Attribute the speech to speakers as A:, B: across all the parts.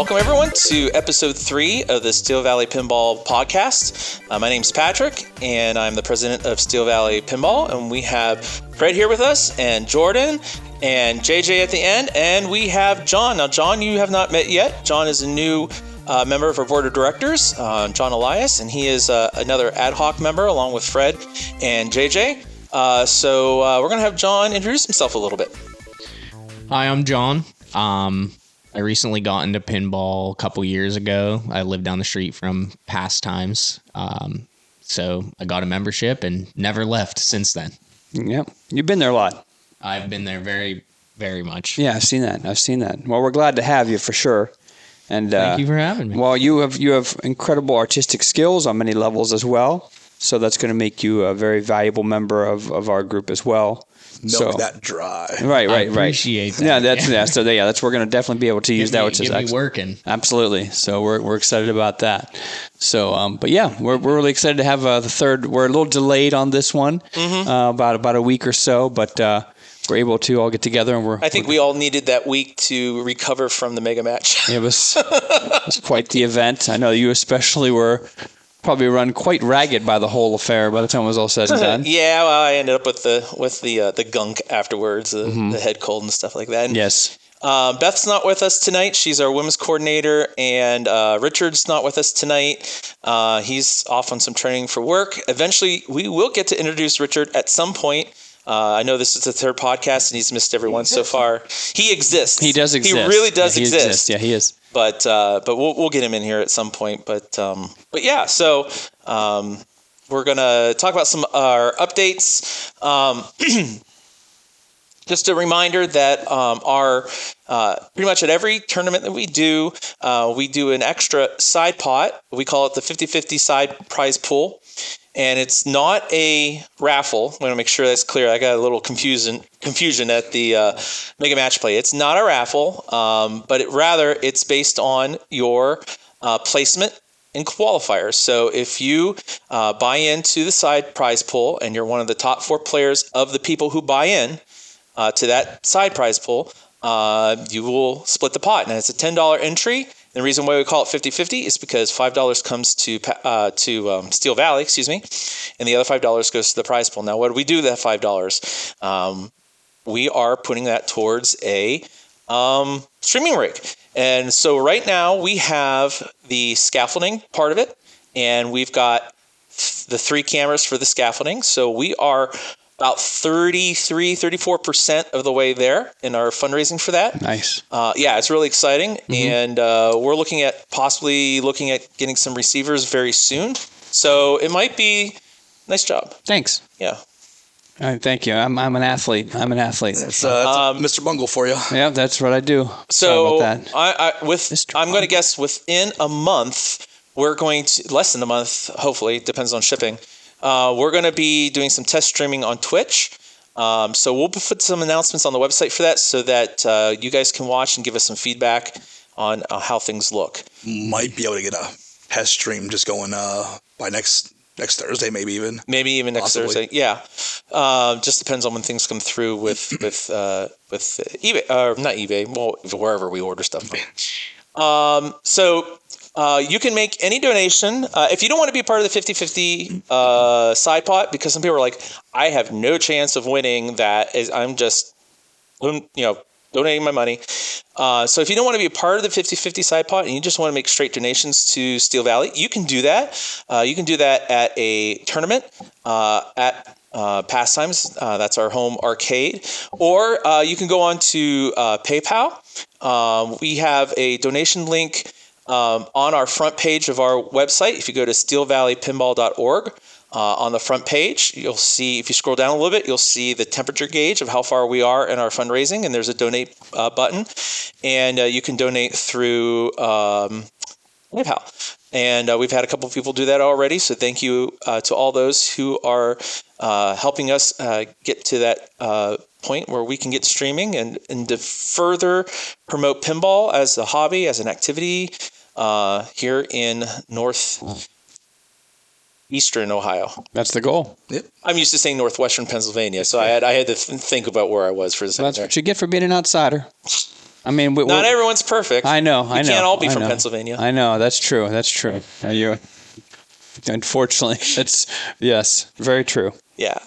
A: welcome everyone to episode 3 of the Steel Valley Pinball podcast. My name's Patrick, and I'm the president of Steel Valley Pinball, and we have Fred here with us, and Jordan, and JJ at the end, and we have John. Now, John, you have not met yet. John is a new member of our board of directors, John Elias, and he is another ad hoc member along with Fred and JJ. So we're going to have John introduce himself a little bit.
B: Hi, I'm John. I recently got into pinball a couple years ago. I live down the street from Pastimes. So I got a membership and never left since then.
C: Yep. You've been there a lot.
B: I've been there very, very much.
C: Yeah, I've seen that. Well, we're glad to have you for sure. And
B: thank you for having me.
C: Well, you have incredible artistic skills on many levels as well. So that's going to make you a very valuable member of our group as well.
D: Milk that dry.
C: Right.
B: I appreciate that.
C: Yeah, that's we're going to definitely be able to use that, which is
B: excellent. Working.
C: Absolutely. So we're excited about that. So, but yeah, we're really excited to have the third. We're a little delayed on this one, about a week or so, but we're able to all get together, and
A: I think we all needed that week to recover from the mega match.
C: It was quite the event. I know you especially were probably run quite ragged by the whole affair by the time it was all said and done.
A: Yeah, well, I ended up with the gunk afterwards, the head cold and stuff like that. And,
C: yes.
A: Beth's not with us tonight. She's our women's coordinator, and Richard's not with us tonight. He's off on some training for work. Eventually, we will get to introduce Richard at some point. I know this is the third podcast, and he's missed everyone so far. He exists.
C: He does exist.
A: He really does exist.
C: Yeah, he is.
A: But we'll get him in here at some point. But yeah, so we're gonna talk about some of our updates. Just a reminder that our pretty much at every tournament that we do an extra side pot. We call it the 50-50 side prize pool. And it's not a raffle. I want to make sure that's clear. I got a little confusion at the Mega Match Play. It's not a raffle, but it's based on your placement in qualifiers. So if you buy into the side prize pool and you're one of the top 4 players of the people who buy in to that side prize pool, you will split the pot. And it's a $10 entry. The reason why we call it 50-50 is because $5 comes to Steel Valley, and the other $5 goes to the prize pool. Now, what do we do with that $5? We are putting that towards a streaming rig. And so right now we have the scaffolding part of it, and we've got the 3 cameras for the scaffolding. So we are about 34% of the way there in our fundraising for that.
C: Nice.
A: Yeah, it's really exciting. And we're looking at getting some receivers very soon. So it might be nice job.
C: Thanks.
A: Yeah.
C: All right, thank you. I'm an athlete.
D: That's Mr. Bungle for you.
C: Yeah, that's what I do.
A: So
C: Sorry about that.
A: I'm going to guess within a month, we're going to, less than a month, hopefully, depends on shipping. We're going to be doing some test streaming on Twitch. So we'll put some announcements on the website for that so that you guys can watch and give us some feedback on how things look.
D: Might be able to get a test stream just going by next Thursday, maybe even.
A: Maybe even next Thursday. Yeah. Just depends on when things come through with eBay, or not eBay, well, wherever we order stuff from. So you can make any donation. If you don't want to be part of the 50-50 side pot, because some people are like, I have no chance of winning that. I'm just, donating my money. So if you don't want to be a part of the 50-50 side pot and you just want to make straight donations to Steel Valley, you can do that. You can do that at a tournament at Pastimes. That's our home arcade. Or you can go on to PayPal. We have a donation link on our front page of our website. If you go to steelvalleypinball.org, on the front page, you'll see, if you scroll down a little bit, you'll see the temperature gauge of how far we are in our fundraising, and there's a donate button, and you can donate through PayPal. And we've had a couple of people do that already, so thank you to all those who are helping us get to that point where we can get streaming and to further promote pinball as a hobby, as an activity here in northeastern Ohio.
C: That's the goal.
D: Yep.
A: I'm used to saying northwestern Pennsylvania, so I had to think about where I was for a second.
C: Well, that's what you get for being an outsider. I mean,
A: Not everyone's perfect.
C: I know.
A: We can't all be from Pennsylvania.
C: I know. That's true. Unfortunately, it's yes, very true.
A: Yeah.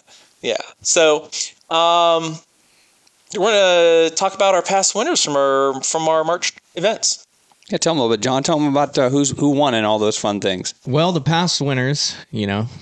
A: So, we're going to talk about our past winners from our March events.
C: Yeah, tell them a little bit, John. Tell them about who won and all those fun things.
B: Well, the past winners,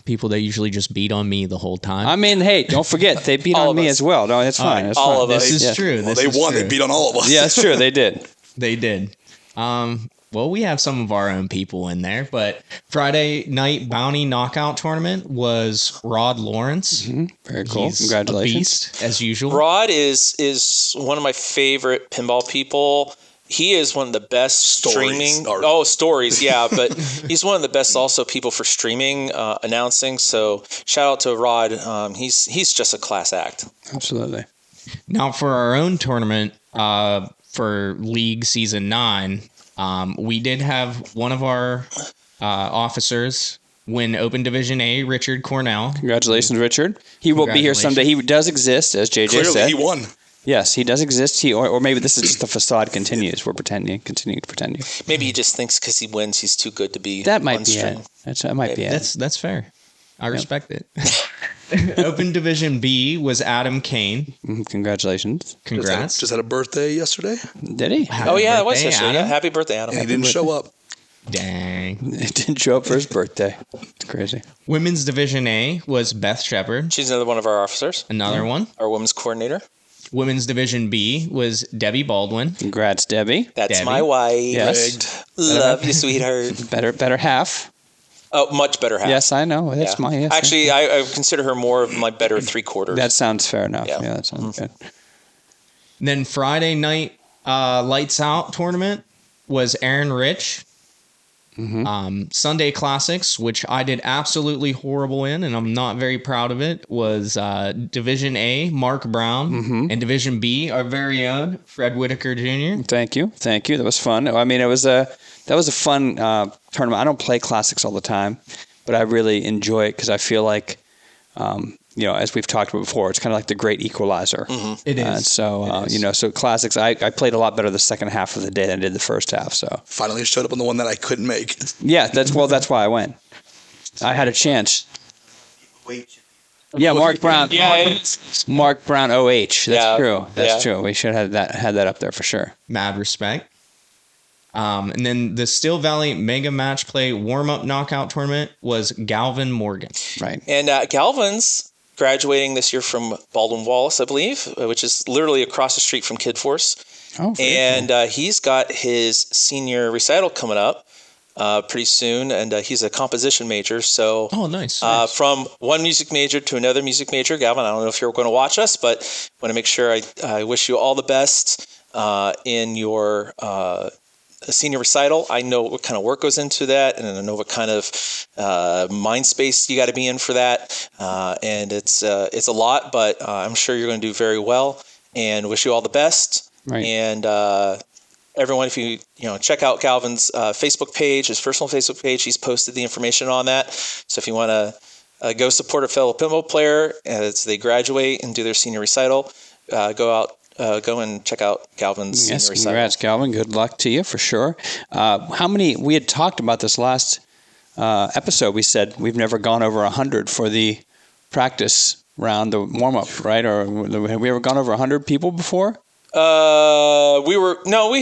B: people that usually just beat on me the whole time.
C: I mean, hey, don't forget they beat on me as well. No, that's fine. That's
A: all
C: fine.
A: of us.
B: This is true.
D: Well, they won. They beat on all of us.
C: Yeah, that's true. They did.
B: They did. Well, we have some of our own people in there, but Friday night bounty knockout tournament was Rod Lawrence.
C: Mm-hmm. Very cool.
B: He's
C: Congratulations.
B: a beast, as usual.
A: Rod is one of my favorite pinball people. He is one of the best streaming. Stories, yeah, but he's one of the best also people for streaming, announcing. So shout out to Rod. He's just a class act.
C: Absolutely.
B: Now for our own tournament, for League Season 9, we did have one of our officers win Open Division A, Richard Cornell.
C: Congratulations, Richard. He will be here someday. He does exist, as JJ
D: Clearly,
C: said.
D: he won.
C: Yes, he does exist. Or maybe this is just the facade continues. We're continuing to pretend.
A: Maybe he just thinks because he wins, he's too good to be.
C: That might
A: on
C: be
A: stream.
C: it. That might be it.
B: That's fair. I respect it. Open Division B was Adam Kane.
C: Congratulations.
B: Congrats.
D: Just had a birthday yesterday.
C: Did he?
A: Oh yeah, that was
B: birthday,
A: yesterday. Yeah,
B: Adam.
A: happy birthday, Adam.
D: And he didn't show up.
B: Dang.
C: He didn't show up for his birthday. It's crazy.
B: Women's Division A was Beth Shepard.
A: She's another one of our officers.
B: Another one.
A: Our women's coordinator.
B: Women's Division B was Debbie Baldwin.
C: Congrats, Debbie.
A: That's
B: Debbie.
A: my wife.
C: Yes.
A: Love you, sweetheart.
C: Better half.
A: Oh, much better half.
C: Yes, I know. That's my. Yes,
A: Actually, I consider her more of my better 3/4.
C: that sounds fair enough.
A: Yeah.
C: Yeah, that sounds good.
B: Then Friday night lights out tournament was Aaron Rich. Sunday Classics, which I did absolutely horrible in, and I'm not very proud of it, was Division A, Mark Brown, and Division B, our very own Fred Whitaker Jr.
C: Thank you. That was fun. I mean, that was a fun tournament. I don't play classics all the time, but I really enjoy it because I feel like, as we've talked about before, it's kind of like the great equalizer.
B: It is.
C: So classics, I played a lot better the second half of the day than I did the first half. So
D: Finally showed up on the one that I couldn't make.
C: yeah, that's why I went. I had a chance. Yeah, Mark Brown. Mark Brown OH. That's true. That's true. We should have had that up there for sure.
B: Mad respect. And then the Still Valley Mega Match Play Warm-Up Knockout Tournament was Galvin Morgan.
C: Right.
A: And Galvin's graduating this year from Baldwin Wallace, I believe, which is literally across the street from Kid Force.
C: Oh,
A: and he's got his senior recital coming up pretty soon, and he's a composition major. So,
B: Oh, nice.
A: from one music major to another music major, Galvin, I don't know if you're going to watch us, but want to make sure I wish you all the best in your senior recital. I know what kind of work goes into that, and I know what kind of mind space you got to be in for that. And it's a lot, but I'm sure you're going to do very well. And wish you all the best.
C: Right.
A: And everyone, if you check out Galvin's Facebook page, his personal Facebook page, he's posted the information on that. So if you want to go support a fellow pinball player as they graduate and do their senior recital, go and check out Galvin's senior recital.
C: Congrats, Galvin. Good luck to you for sure. We had talked about this last episode. We said we've never gone over 100 for the practice round, the warm-up, right? Or have we ever gone over 100 people before?
A: We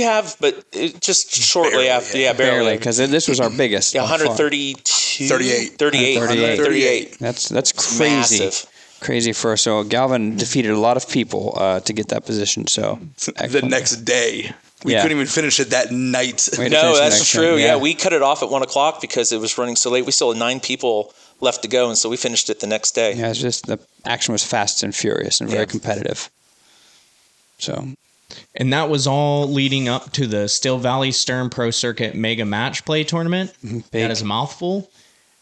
A: have, but just shortly
D: Barely,
A: after. Yeah, barely.
C: Because this was our biggest.
A: Yeah,
C: by far.
A: 132.
D: 38.
A: 38.
C: That's crazy.
A: Massive.
C: Crazy for so Galvin defeated a lot of people to get that position. So
D: The
C: excellent.
D: next day. We
C: Yeah.
D: couldn't even finish it that night.
C: Wait.
A: No,
C: finish the
A: that's
C: next
A: true.
C: one,
A: Yeah,
C: yeah.
A: we cut it off at 1:00 because it was running so late. We still had 9 people left to go, and so we finished it the next day.
C: Yeah, it's just the action was fast and furious and very competitive. So
B: And that was all leading up to the Still Valley Stern Pro Circuit Mega Match Play Tournament. That is a mouthful.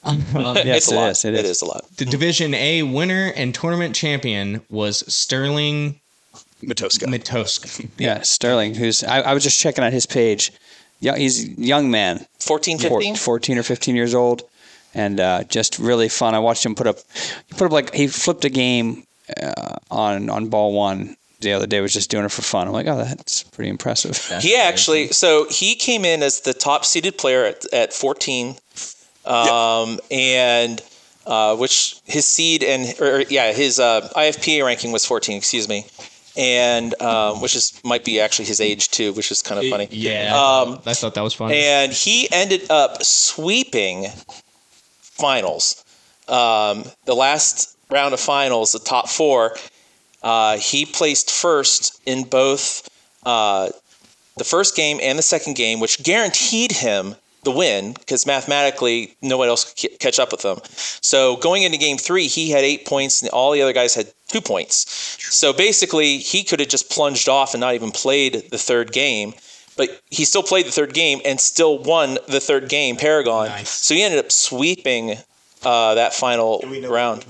C: yes,
A: It's a lot.
C: It is.
A: It is a lot.
B: The Division A winner and tournament champion was Sterling
D: Matoska.
B: Matoska.
C: Yeah, Sterling, who's I was just checking out his page. Yeah, he's a young man,
A: 14, 15?
C: 14 or 15 years old, and just really fun. I watched him put up like he flipped a game on ball one the other day was just doing it for fun. I'm like, oh, that's pretty impressive.
A: He actually, so he came in as the top seeded player at 14, and which his seed his IFPA ranking was 14. Excuse me, and which might be actually his age too, which is kind of funny.
B: I thought that was funny.
A: And he ended up sweeping finals. The last round of finals, the top four. He placed first in both the first game and the second game, which guaranteed him the win because mathematically nobody else could catch up with him. So going into game 3, he had 8 points and all the other guys had 2 points. So basically he could have just plunged off and not even played the third game, but he still played the third game and still won the third game, Paragon.
B: Nice.
A: So he ended up sweeping that final round.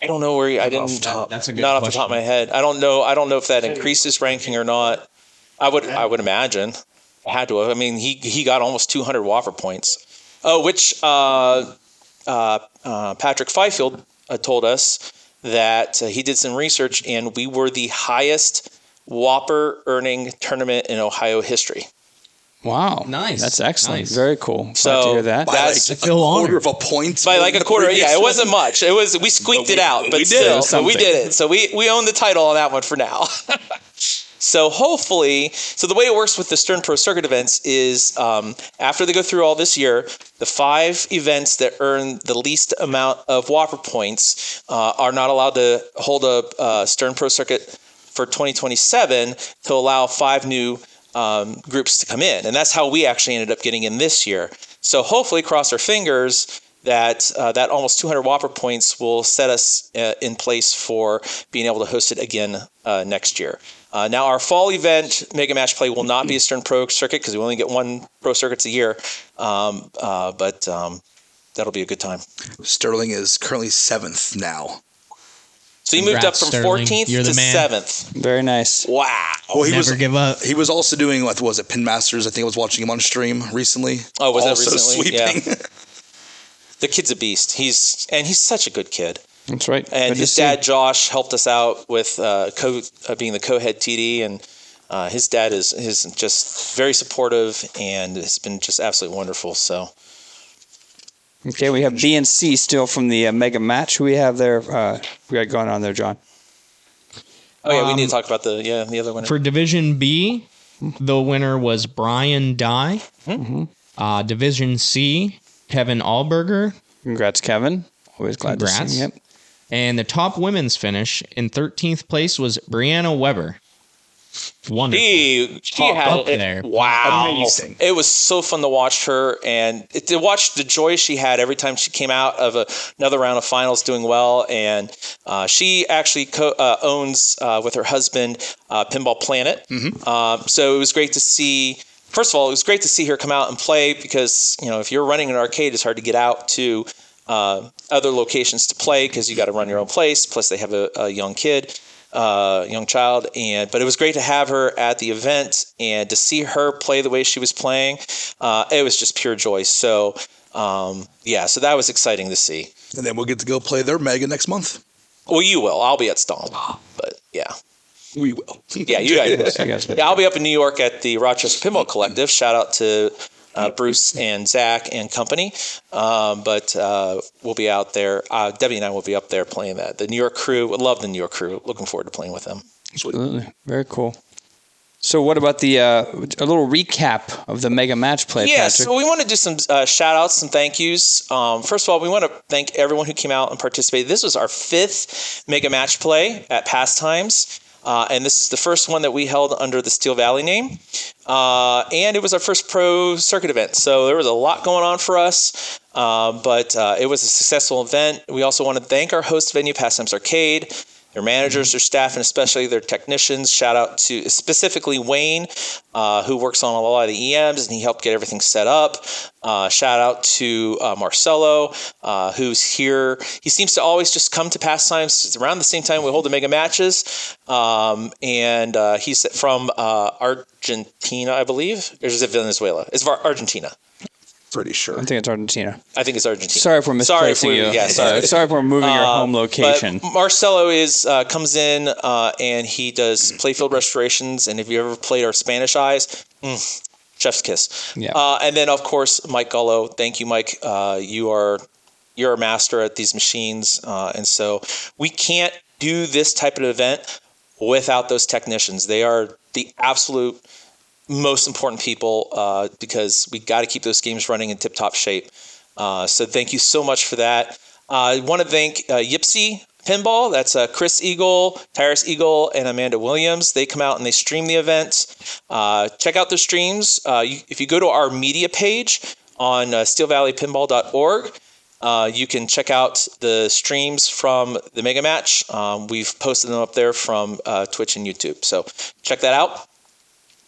A: I don't know where I didn't.
B: That's a good
A: not
B: question.
A: off the top of my head. I don't know. I don't know if that increased his ranking or not. I would imagine it had to have. I mean, he got almost 200 Whopper points. Oh, which Patrick Fifield told us that he did some research and we were the highest Whopper earning tournament in Ohio history.
C: Wow.
B: Nice.
C: That's excellent.
B: Nice.
C: Very cool. Glad
A: So
C: to hear that.
D: By
A: that's
D: like
B: I feel
D: a quarter
B: honored.
D: of a point.
A: by like a quarter. Yeah, it
D: Previous
A: wasn't
D: one.
A: much. It was we squeaked it out, but
D: we did it.
A: still, we
C: Something.
A: did it. So we own the title on that one for now. So hopefully, the way it works with the Stern Pro Circuit events is after they go through all this year, the 5 events that earn the least amount of Whopper points are not allowed to hold a Stern Pro Circuit for 2027 to allow 5 new groups to come in. And that's how we actually ended up getting in this year. So hopefully, cross our fingers that that almost 200 Whopper points will set us in place for being able to host it again next year. Now, our fall event, Mega Match Play, will not be a Stern Pro Circuit because we only get 1 Pro Circuits a year. But that'll be a good time.
D: Sterling is currently 7th now.
A: So you moved up
B: Congrats,
A: from
B: Sterling.
A: 14th
B: You're
A: to
B: the man.
A: 7th.
C: Very nice.
A: Wow.
D: Well,
B: Never give up.
D: He was also doing, what was it, Pin Masters? I think I was watching him on stream recently.
A: Oh, was that
D: also
A: recently? Yeah.
D: sweeping.
A: The kid's a beast. He's such a good kid.
C: That's right.
A: And
C: Good to
A: his
C: see.
A: dad, Josh, helped us out with being the co-head TD. And his dad is just very supportive and it's been just absolutely wonderful. So
C: Okay, we have B and C still from the Mega Match. Who we have there? We got going on there, John.
A: oh yeah, we need to talk about the other winner.
B: For Division B, the winner was Brian Dye. Division C, Kevin Allberger.
C: Congrats, Kevin. Always glad to
B: Congrats.
C: see him. Yep.
B: And the top women's finish in 13th place was Brianna Weber. Wonderful.
A: She had
B: up there.
A: Wow,
D: Amazing.
A: It was so fun to watch her and to watch the joy she had every time she came out of another round of finals doing well. And she actually owns with her husband Pinball Planet. So it was great to see. First of all, it was great to see her come out and play because if you're running an arcade, it's hard to get out to other locations to play because you got to run your own place. Plus, they have a young kid. Young child, but it was great to have her at the event and to see her play the way she was playing. It was just pure joy. So, so that was exciting to see.
D: And then we'll get to go play their Mega next month.
A: Well, you will. I'll be at Stomp, but yeah.
D: We will.
A: Yeah, you guys.
C: You guys-
A: Yeah, I'll be up in New York at the Rochester Pinball Collective. Shout out to Bruce and Zach and company. But we'll be out there. Debbie and I will be up there playing that. The New York crew, would love the New York crew. Looking forward to playing with them.
C: Absolutely. Very cool. So what about the a little recap of the Mega Match Play,
A: Yeah,
C: Patrick?
A: so we want to do some shout outs, some thank yous. First of all, we want to thank everyone who came out and participated. This was our 5th Mega Match Play at Pastimes. And this is the first one that we held under the Steel Valley name. And it was our first pro circuit event. So there was a lot going on for us, but it was a successful event. We also want to thank our host venue, Pastimes Arcade, their managers, their staff, and especially their technicians. Shout out to specifically Wayne, who works on a lot of the EMs, and he helped get everything set up. Shout out to Marcelo, who's here. He seems to always just come to Pastimes. It's around the same time we hold the mega matches. And he's from Argentina, I believe. Or is it Venezuela? It's Argentina.
D: Pretty sure.
C: I think it's Argentina.
A: I think it's Argentina.
C: Sorry if we're misplacing you.
A: Yeah, sorry.
C: Sorry if we're moving your home location.
A: But Marcelo comes in and he does playfield restorations. And if you ever played our Spanish Eyes, chef's kiss.
C: Yeah.
A: And then of course Mike Gullo. Thank you, Mike. You're a master at these machines, and so we can't do this type of event without those technicians. They are the absolute most important people because we got to keep those games running in tip-top shape. So thank you so much for that. I want to thank Yipsy Pinball. That's Chris Eagle, Tyrus Eagle, and Amanda Williams. They come out and they stream the event. Check out the streams. If you go to our media page on steelvalleypinball.org, you can check out the streams from the Mega Match. We've posted them up there from Twitch and YouTube. So check that out.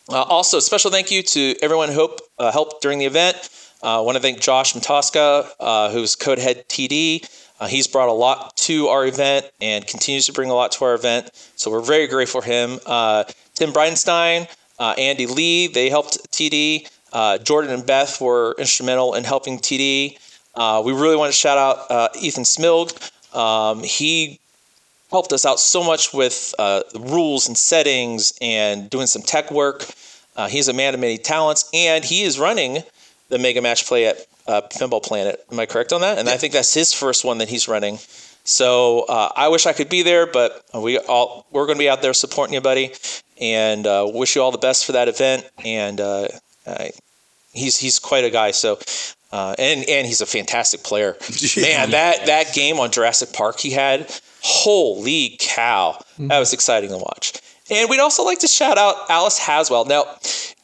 A: Also, special thank you to everyone who helped during the event. I want to thank Josh Matoska, who's code head TD. He's brought a lot to our event and continues to bring a lot to our event. So we're very grateful for him. Tim Bridenstine, Andy Lee, they helped TD. Jordan and Beth were instrumental in helping TD. We really want to shout out Ethan Smilg. He helped us out so much with the rules and settings and doing some tech work. He's a man of many talents, and he is running the Mega Match play at Pinball Planet. Am I correct on that? And I think that's his first one that he's running. So I wish I could be there, but we're going to be out there supporting you, buddy, and wish you all the best for that event. And he's quite a guy. So. And he's a fantastic player. Man, that game on Jurassic Park he had, holy cow. That was exciting to watch. And we'd also like to shout out Alice Haswell. Now,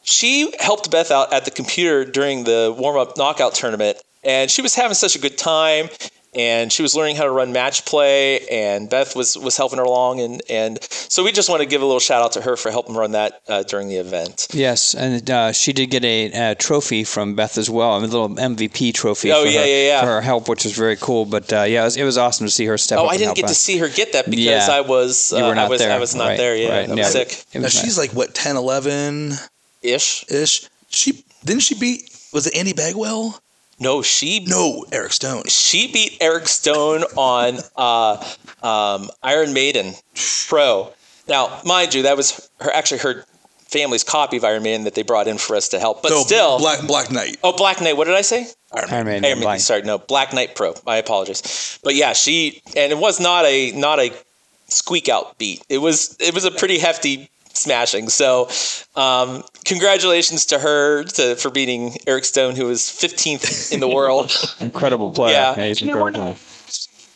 A: she helped Beth out at the computer during the warm-up knockout tournament, and she was having such a good time, and she was learning how to run match play, and Beth was helping her along, and so we just want to give a little shout out to her for helping run that during the event.
C: Yes, and she did get a trophy from Beth as well, a little MVP trophy for her help, which was very cool. But it was awesome to see her step up.
A: I didn't get to see her get that because I was
C: you were not there.
A: I was not there. Yeah, I was sick.
D: Now she's like what 10, 11
A: ish.
D: She beat, was it Andy Bagwell?
A: No,
D: Eric Stone.
A: She beat Eric Stone on Iron Maiden Pro. Now, mind you, that was her family's copy of Iron Maiden that they brought in for us to help. But still,
D: Black Knight.
A: Oh, Black Knight. What did I say?
C: Iron Maiden.
A: Sorry, no, Black Knight Pro. My apologies. But yeah, and it was not a squeak out beat. It was a pretty hefty smashing. So congratulations to her for beating Eric Stone, who was 15th in the world.
C: Incredible player.
A: Yeah.
C: He's incredible.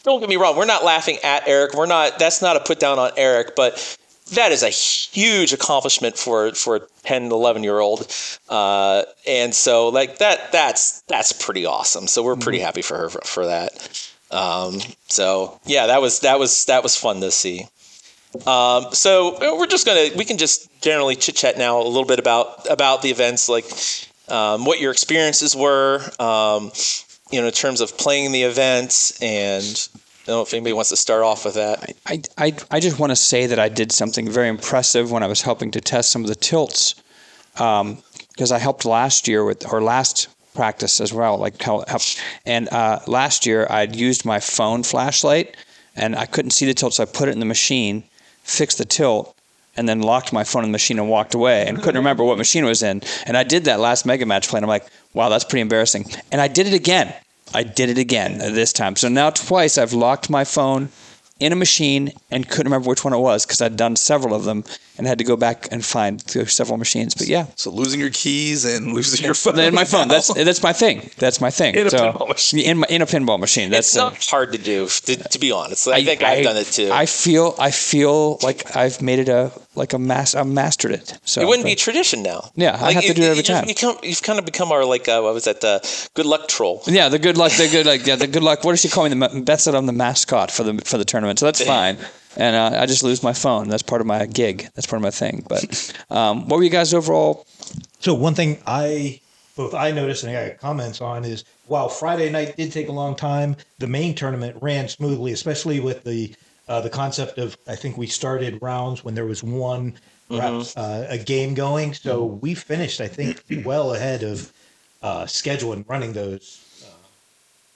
A: Don't get me wrong, we're not laughing at Eric. That's not a put down on Eric, but that is a huge accomplishment for a 10, 11-year-old. And so like that's pretty awesome. So we're pretty happy for her for that. So yeah, that was fun to see. So we can just generally chit chat now a little bit about the events, like what your experiences were, in terms of playing the events, and I don't know if anybody wants to start off with that.
C: I just want to say that I did something very impressive when I was helping to test some of the tilts, because I helped last year with our last practice as well, and last year I'd used my phone flashlight and I couldn't see the tilt, so I put it in the machine, fixed the tilt, and then locked my phone in the machine and walked away and couldn't remember what machine it was in. And I did that last Mega Match play, and I'm like, wow, that's pretty embarrassing. And I did it again this time. So now twice I've locked my phone in a machine and couldn't remember which one it was because I'd done several of them and had to go back and find through several machines. But yeah.
D: So losing your keys and losing your phone.
C: In my phone. That's my thing. That's my thing.
D: In a pinball machine.
C: In a pinball machine. That's
A: it's not hard to do, to be honest. I think I've done it too.
C: I feel like I've made it I've mastered it. So
A: it wouldn't be tradition now.
C: Yeah, I have to do it every time.
A: You've kind of become our what was that? Good luck troll.
C: Yeah, the good luck. The good luck. What does she call me? Beth said I'm the mascot for the tournament, so that's fine. And I just lose my phone. That's part of my gig. That's part of my thing. But what were you guys overall?
E: So one thing I noticed and I got comments on is while Friday night did take a long time, the main tournament ran smoothly, especially with the concept of, I think we started rounds when there was one perhaps a game going. So we finished, I think, well ahead of schedule and running those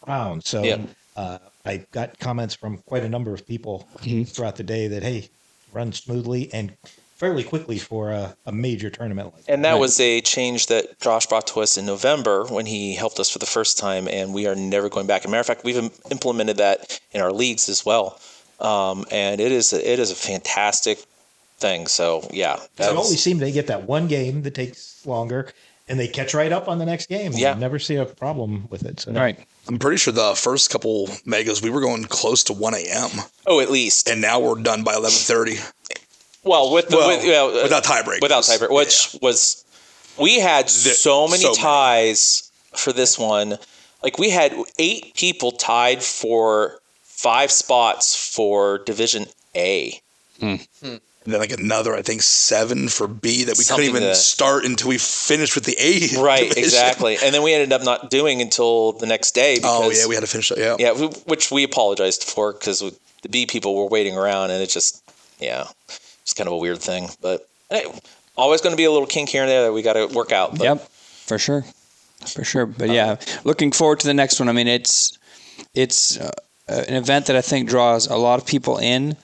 E: rounds. So
A: Yeah.
E: I got comments from quite a number of people throughout the day that, hey, run smoothly and fairly quickly for a major tournament like that.
A: And that was a change that Josh brought to us in November when he helped us for the first time, and we are never going back. As a matter of fact, we've implemented that in our leagues as well, and it is a fantastic thing. So yeah,
E: It always seems they get that one game that takes longer, and they catch right up on the next game.
A: Yeah.
E: I never see a problem with it. So.
C: Right.
D: I'm pretty sure the first couple megas we were going close to 1 a.m.
A: Oh, at least.
D: and now we're done by 11:30
A: Well,
D: without tiebreak.
A: Without tiebreak, which was, we had so many ties for this one. Like, we had 8 people tied for 5 spots for Division A.
D: And then like another, I think 7 for B that we
A: Something
D: couldn't even
A: that-
D: start until we finished with the A.
A: Right,
D: division.
A: exactly. And then we ended up not doing until the next day. Because,
D: Oh yeah, we had to finish it. Yeah.
A: yeah, which we apologized for because the B people were waiting around, and it just, it's kind of a weird thing. But hey, always going to be a little kink here and there that we got to work out. But,
C: Yep, for sure. But yeah, looking forward to the next one. I mean, it's an event that I think draws a lot of people in.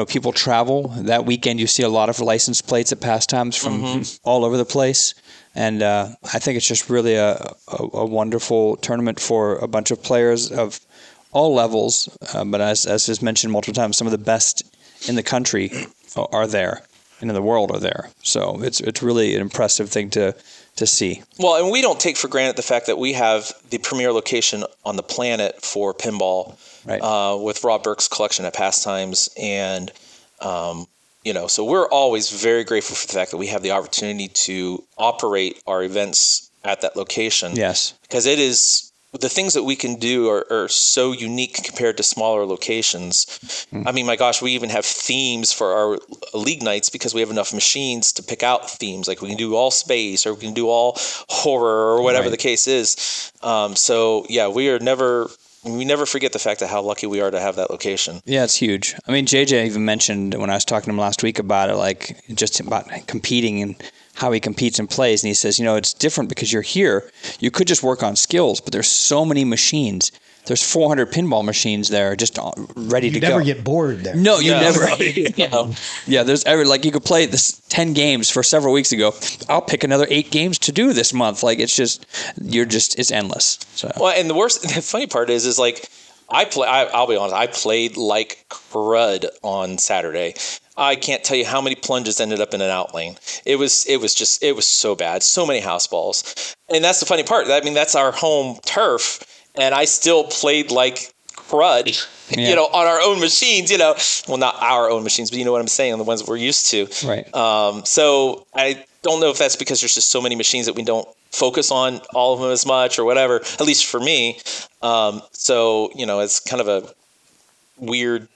C: People travel that weekend. You see a lot of license plates at Pastimes from all over the place, and I think it's just really a wonderful tournament for a bunch of players of all levels. But as is mentioned multiple times, some of the best in the country are there, and in the world are there. So it's really an impressive thing to see.
A: Well, and we don't take for granted the fact that we have the premier location on the planet for pinball,
C: Right.
A: With Rob Burke's collection at Pastimes. And, so we're always very grateful for the fact that we have the opportunity to operate our events at that location.
C: Yes.
A: Because it is, the things that we can do are so unique compared to smaller locations. I mean, my gosh, we even have themes for our league nights because we have enough machines to pick out themes. Like, we can do all space, or we can do all horror, or whatever
C: Right.
A: the case is. We never forget the fact of how lucky we are to have that location.
C: Yeah, it's huge. I mean, JJ even mentioned when I was talking to him last week about it, like just about competing and how he competes and plays. And he says, it's different because you're here. You could just work on skills, but there's so many machines. There's 400 pinball machines there just ready to go.
E: You never get bored there.
C: No, you never.
A: Yeah.
C: Yeah, there's you could play this 10 games for several weeks ago. I'll pick another 8 games to do this month. Like, it's endless. So.
A: Well, and the funny part is like, I'll be honest, I played like crud on Saturday. I can't tell you how many plunges ended up in an out lane. It was so bad. So many house balls. And that's the funny part. I mean, that's our home turf. And I still played like crud, on our own machines, Well, not our own machines, but you know what I'm saying, the ones that we're used to.
C: Right.
A: So I don't know if that's because there's just so many machines that we don't focus on all of them as much or whatever, at least for me. So, it's kind of a weird,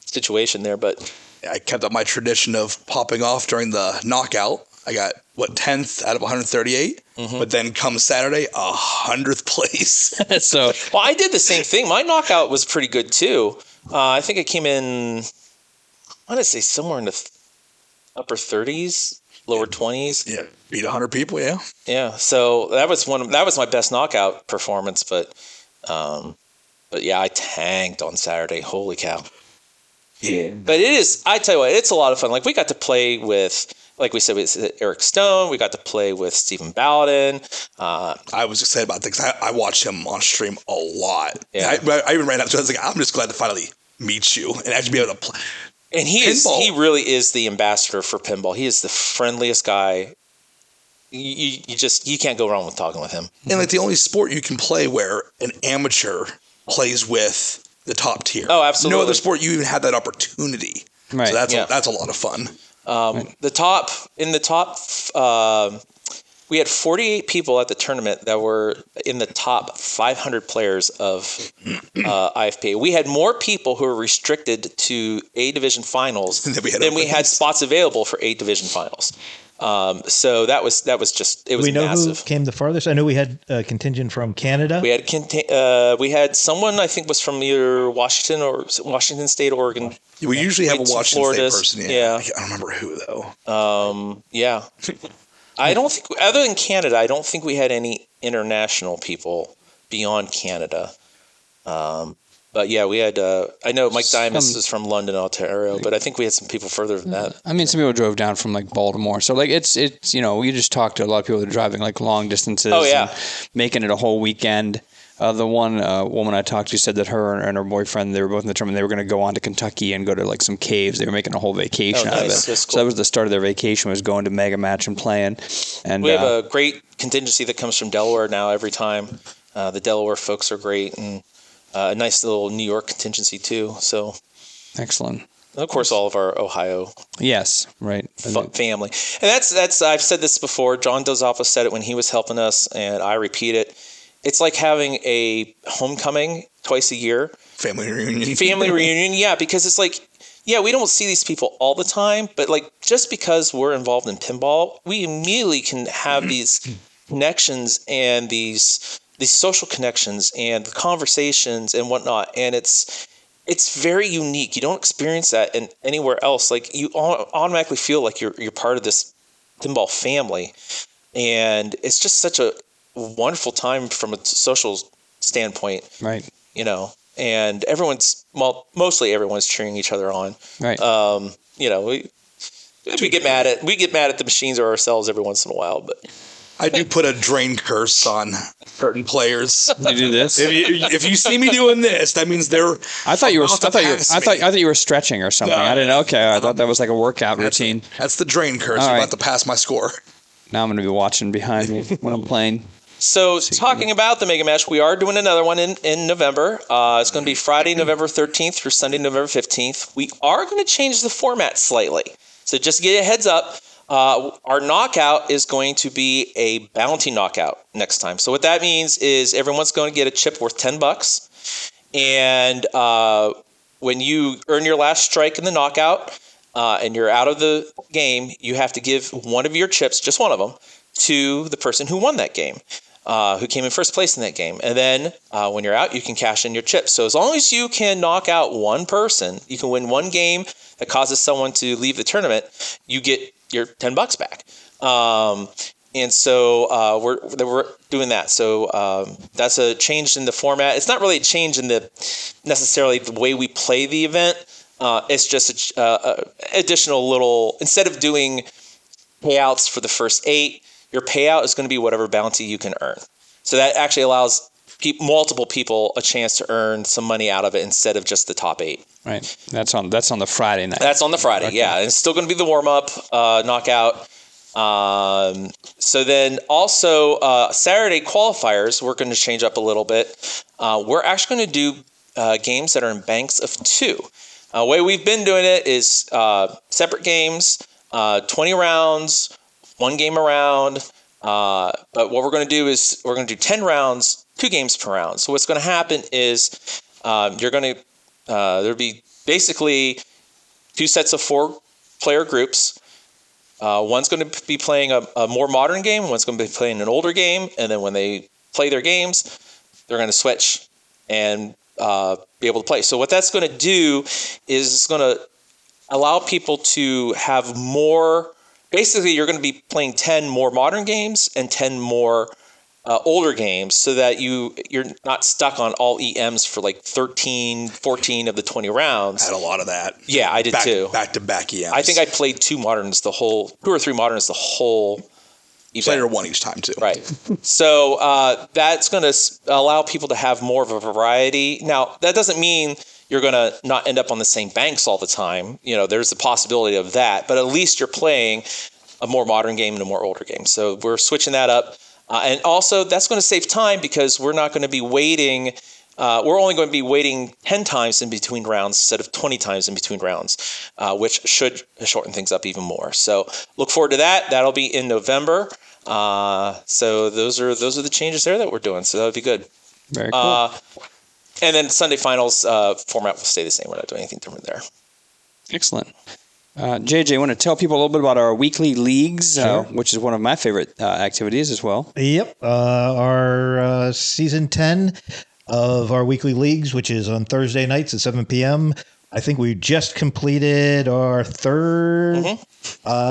A: situation there, but
D: I kept up my tradition of popping off during the knockout. I got 10th out of 138, but then come Saturday, 100th place.
C: So,
A: well, I did the same thing. My knockout was pretty good too. I think I came in, I want to say somewhere in the upper 30s, lower 20s.
D: Yeah, beat 100 people. Yeah.
A: Yeah. So that was my best knockout performance, but yeah, I tanked on Saturday. Holy cow.
D: Yeah.
A: But I tell you what, it's a lot of fun. Like, we got to play with, like we said, with Eric Stone. We got to play with Stephen Bowden.
D: I was excited about that because I watched him on stream a lot.
A: Yeah.
D: I even ran up to him. I was like, I'm just glad to finally meet you and actually be able to play.
A: And he really is the ambassador for pinball. He is the friendliest guy. You can't go wrong with talking with him.
D: And like the only sport you can play where an amateur plays with the top tier.
A: Oh, absolutely.
D: No other sport you even had that opportunity.
C: Right.
D: So that's a lot of fun.
A: The top, we had 48 people at the tournament that were in the top 500 players of IFPA. We had more people who were restricted to A division finals
D: Than we had
A: than we had
D: openings.
A: spots available for A division finals. So that was just, it was
E: Do we know
A: massive.
E: who came the farthest? I know we had a contingent from Canada.
A: We had someone, I think, was from either Washington State, Oregon.
D: We usually have a
A: Some
D: Washington State
A: Floridas.
D: person.
A: Yeah.
D: I don't remember who though.
A: Yeah. I don't think, other than Canada, I don't think we had any international people beyond Canada. But yeah, we had. I know Mike Dimas is from London, Ontario, but I think we had some people further than that.
C: I mean, some people drove down from like Baltimore, so like it's we just talked to a lot of people that are driving like long distances.
A: Oh, yeah.
C: And making it a whole weekend. The one woman I talked to said that her and her boyfriend, they were both in the tournament. They were going to go on to Kentucky and go to like some caves. They were making a whole vacation out of it.
A: That's cool.
C: So that was the start of their vacation, was going to Mega Match and playing. And
A: we have a great contingency that comes from Delaware now every time. The Delaware folks are great, and a nice little New York contingency too. So
C: excellent.
A: And of course, all of our Ohio
C: Yes, right.
A: family. And that's I've said this before. John Dozalfa said it when he was helping us, and I repeat it. It's like having a homecoming twice a year.
D: Family reunion.
A: Family reunion, yeah, because it's like, yeah, we don't see these people all the time, but like just because we're involved in pinball, we immediately can have these connections and these social connections and conversations and whatnot, and it's very unique. You don't experience that in anywhere else. Like you automatically feel like you're part of this pinball family, and it's just such a wonderful time from a social standpoint,
C: right?
A: And mostly everyone's cheering each other on,
C: right?
A: We get mad at the machines or ourselves every once in a while, but
D: I do put a drain curse on certain players.
C: You do this?
D: If you see me doing this, that means they're.
C: I thought you were stretching or something.
D: No.
C: I didn't. Okay, I thought that was like a workout routine.
D: That's the drain curse.
C: All
D: I'm
C: right.
D: about to pass my score.
C: Now I'm going to be watching behind me when I'm playing.
A: So talking about the Mega Match, we are doing another one in November. It's going to be Friday, November 13th through Sunday, November 15th. We are going to change the format slightly. So just to get a heads up, our knockout is going to be a bounty knockout next time. So what that means is everyone's going to get a chip worth $10. And when you earn your last strike in the knockout and you're out of the game, you have to give one of your chips, just one of them, to the person who won that game. Who came in first place in that game. And then when you're out, you can cash in your chips. So as long as you can knock out one person, you can win one game that causes someone to leave the tournament, you get your $10 back. And so we're doing that. So that's a change in the format. It's not really a change in necessarily the way we play the event. It's just additional little, instead of doing payouts for the first 8, your payout is going to be whatever bounty you can earn. So that actually allows multiple people a chance to earn some money out of it instead of just the top 8.
C: Right. That's on the Friday night.
A: That's on the Friday,
C: Okay.
A: yeah. And it's still going to be the warm-up knockout. So then also Saturday qualifiers, we're going to change up a little bit. We're actually going to do games that are in banks of 2. The way we've been doing it is separate games, 20 rounds, 1 game a round. But what we're going to do is we're going to do 10 rounds, 2 games per round. So what's going to happen is there'll be basically 2 sets of 4 player groups. One's going to be playing a more modern game. One's going to be playing an older game. And then when they play their games, they're going to switch and be able to play. So what that's going to do is it's going to allow people to have more. Basically, you're going to be playing 10 more modern games and 10 more older games so that you're not stuck on all EMs for like 13, 14 of the 20 rounds.
D: I had a lot of that.
A: Yeah, I did too.
D: Back-to-back EMs.
A: I think I played 2 or 3 moderns the whole event.
D: Player 1 each time too.
A: Right. So that's going to allow people to have more of a variety. Now, that doesn't mean you're going to not end up on the same banks all the time. There's the possibility of that, but at least you're playing a more modern game and a more older game. So we're switching that up. And also that's going to save time because we're not going to be waiting. We're only going to be waiting 10 times in between rounds instead of 20 times in between rounds, which should shorten things up even more. So look forward to that. That'll be in November. So those are the changes there that we're doing. So that would be good.
C: Very cool.
A: And then Sunday finals format will stay the same. We're not doing anything different there.
C: Excellent. JJ, want to tell people a little bit about our weekly leagues,
E: Sure.
C: which is one of my favorite activities as well.
E: Yep. Our season 10 of our weekly leagues, which is on Thursday nights at 7 p.m., I think we just completed our third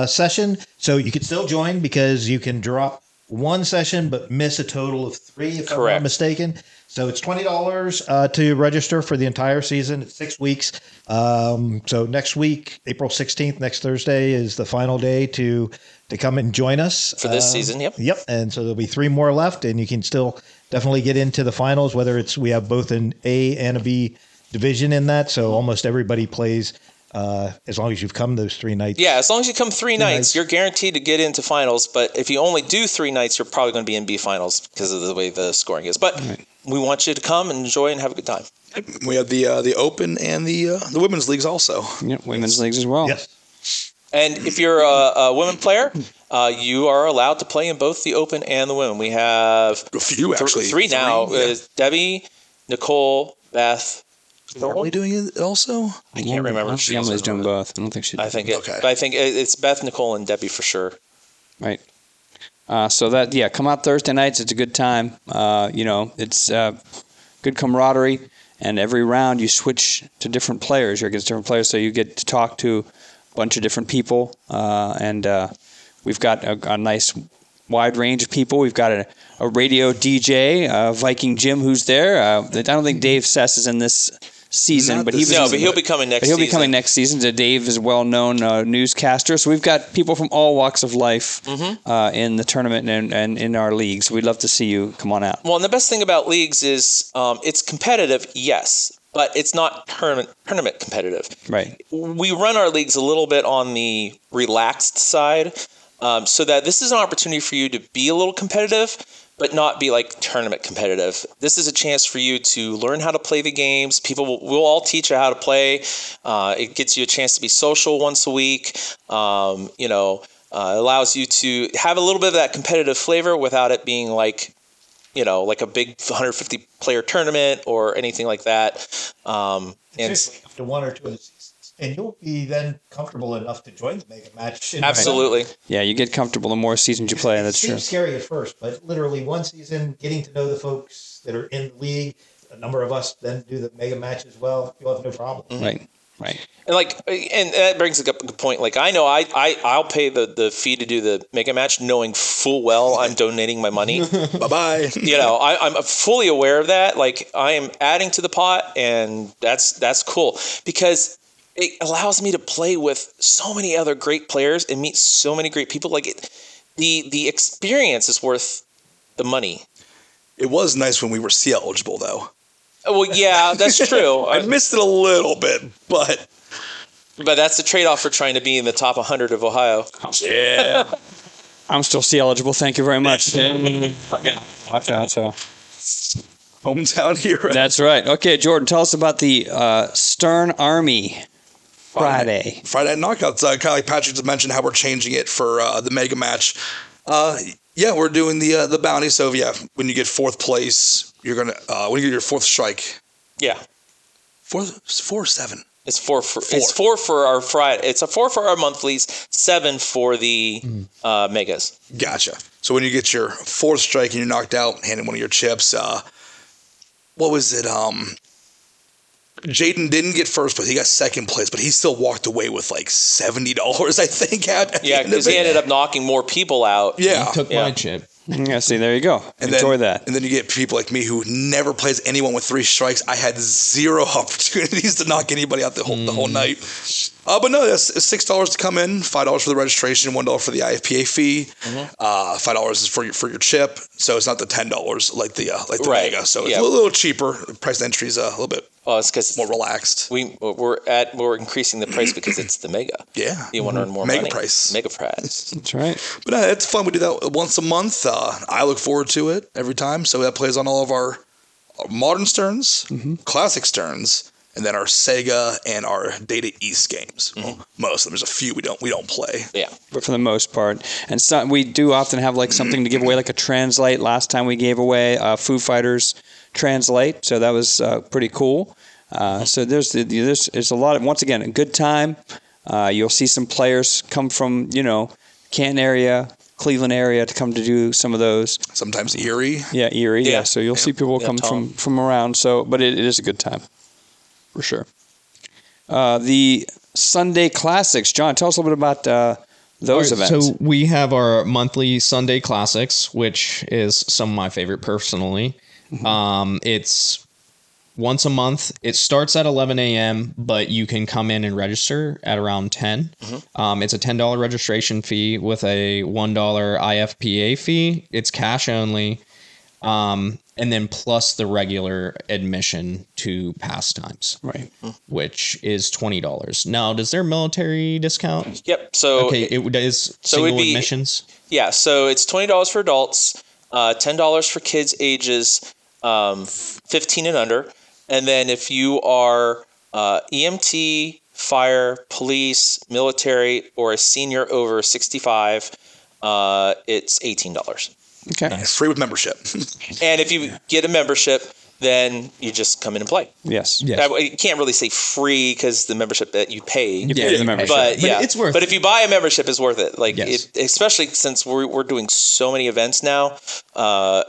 E: session. So you can still join because you can drop one session but miss a total of 3 if I'm not mistaken. So it's $20 to register for the entire season. It's 6 weeks. So next week, April 16th, next Thursday, is the final day to come and join us.
A: For this season, yep.
E: Yep. And so there'll be 3 more left, and you can still definitely get into the finals, whether we have both an A and a B division in that. So almost everybody plays as long as you've come those 3 nights.
A: Yeah, as long as you come 3 nights, you're guaranteed to get into finals. But if you only do 3 nights, you're probably going to be in B finals because of the way the scoring is. But we want you to come and enjoy and have a good time.
D: We have the Open and the women's leagues also.
C: Yep, women's leagues as well.
E: Yes.
A: And if you're a women player, you are allowed to play in both the Open and the women. We have
D: A few, actually.
A: 3 now.
D: Yeah.
A: Debbie, Nicole, Beth.
D: Is Emily doing it also?
A: I can't remember.
C: I don't think Emily's doing both. I don't think she's.
A: I think
D: Okay.
A: I think it's Beth, Nicole, and Debbie for sure.
C: Right. So come out Thursday nights. It's a good time. It's good camaraderie, and every round you switch to different players. You're against different players, so you get to talk to a bunch of different people, and we've got a nice wide range of people. We've got a radio DJ, Viking Jim, who's there. I don't think Dave Sess is in this season, but
A: he'll be coming next season.
C: He'll be coming next season. So Dave is a well-known newscaster. So we've got people from all walks of life in the tournament and in our leagues. We'd love to see you come on out.
A: Well, and the best thing about leagues is it's competitive, yes, but it's not tournament competitive.
C: Right.
A: We run our leagues a little bit on the relaxed side, so that this is an opportunity for you to be a little competitive, but not be like tournament competitive. This is a chance for you to learn how to play the games. We'll all teach you how to play. It gets you a chance to be social once a week. Allows you to have a little bit of that competitive flavor without it being like a big 150 player tournament or anything like that.
E: To 1 or 2 of the seasons. And you'll be then comfortable enough to join the mega match.
A: Absolutely.
C: Yeah, you get comfortable the more seasons you play. That's true.
E: It seems scary at first, but literally one season, getting to know the folks that are in the league, a number of us then do the mega match as well. You'll have no problem.
C: Right.
A: And that brings up a good point. Like I know I'll pay the fee to do the mega match, knowing full well I'm donating my money.
D: Bye-bye.
A: I'm fully aware of that. Like I am adding to the pot, and that's cool because it allows me to play with so many other great players and meet so many great people. Like the experience is worth the money.
D: It was nice when we were C eligible, though.
A: Well, yeah, that's true.
D: I missed it a little bit, but
A: that's the trade-off for trying to be in the top 100 of Ohio.
D: yeah.
C: I'm still C eligible. Thank you very much.
D: Watch out, so. Hometown hero.
C: That's right. Okay, Jordan, tell us about the Stern Army Friday
D: Night Knockouts. Kind of like Patrick just mentioned how we're changing it for the mega match. We're doing the bounty. So when you get 4th place, you're gonna when you get your 4th strike.
A: Yeah.
D: 4 or 7.
A: It's 4 for our Friday. It's a 4 for our monthlies, 7 for the megas.
D: Gotcha. So when you get your 4th strike and you're knocked out, hand in one of your chips. What was it? Jaden didn't get first, but he got 2nd place. But he still walked away with like $70, I think.
A: Yeah, because he ended up knocking more people out.
D: Yeah,
B: He took my chip.
C: Yeah, see, there you go. Enjoy that.
D: And then you get people like me who never plays anyone with 3 strikes. I had 0 opportunities to knock anybody out the whole night. But no, that's $6 to come in, $5 for the registration, $1 for the IFPA fee, $5 is for your chip. So it's not the $10 like the mega. So it's a little cheaper. The price of entry is a little bit.
A: Well, it's because
D: more relaxed.
A: We're increasing the price because it's the mega.
D: Yeah,
A: you want to earn more
D: mega
A: money.
D: Price.
A: Mega price.
C: That's right.
D: But it's fun. We do that once a month. I look forward to it every time. So that plays on all of our modern Sterns, classic Sterns, and then our Sega and our Data East games. Well, most of them. There's a few we don't play.
A: Yeah,
C: but for the most part, and we do often have like something to give away, like a translate. Last time we gave away Foo Fighters translate, so that was pretty cool. So there's a lot of, once again, a good time. You'll see some players come from Canton area, Cleveland area to come to do some of those.
D: Sometimes Erie.
C: Yeah, Erie. Yeah. So you'll see people come from around. So, but it is a good time, for sure. the Sunday Classics. John, tell us a little bit about those events.
B: So we have our monthly Sunday Classics, which is some of my favorite personally. It's once a month. It starts at 11 a.m., but you can come in and register at around 10. It's a $10 registration fee with a $1 IFPA fee. It's cash only. And then plus the regular admission to Pastimes,
C: Right.
B: which is $20. Now, does their military discount?
A: Yep. So
B: Okay, it is
A: so it'd
B: single
A: be-
B: admissions.
A: yeah, so it's $20 for adults, $10 for kids ages 15 and under, and then if you are EMT, fire, police, military, or a senior over 65, it's $18.
C: Okay.
D: It's free with membership.
A: And if you get a membership, then you just come in and play.
C: Yes.
B: Yes.
A: You can't really say free because the membership that you pay.
C: You pay the membership.
A: But yeah,
B: it's worth
A: But
B: it.
A: if you buy a membership, it's worth it. Like
B: Yes.
A: especially since we're doing so many events now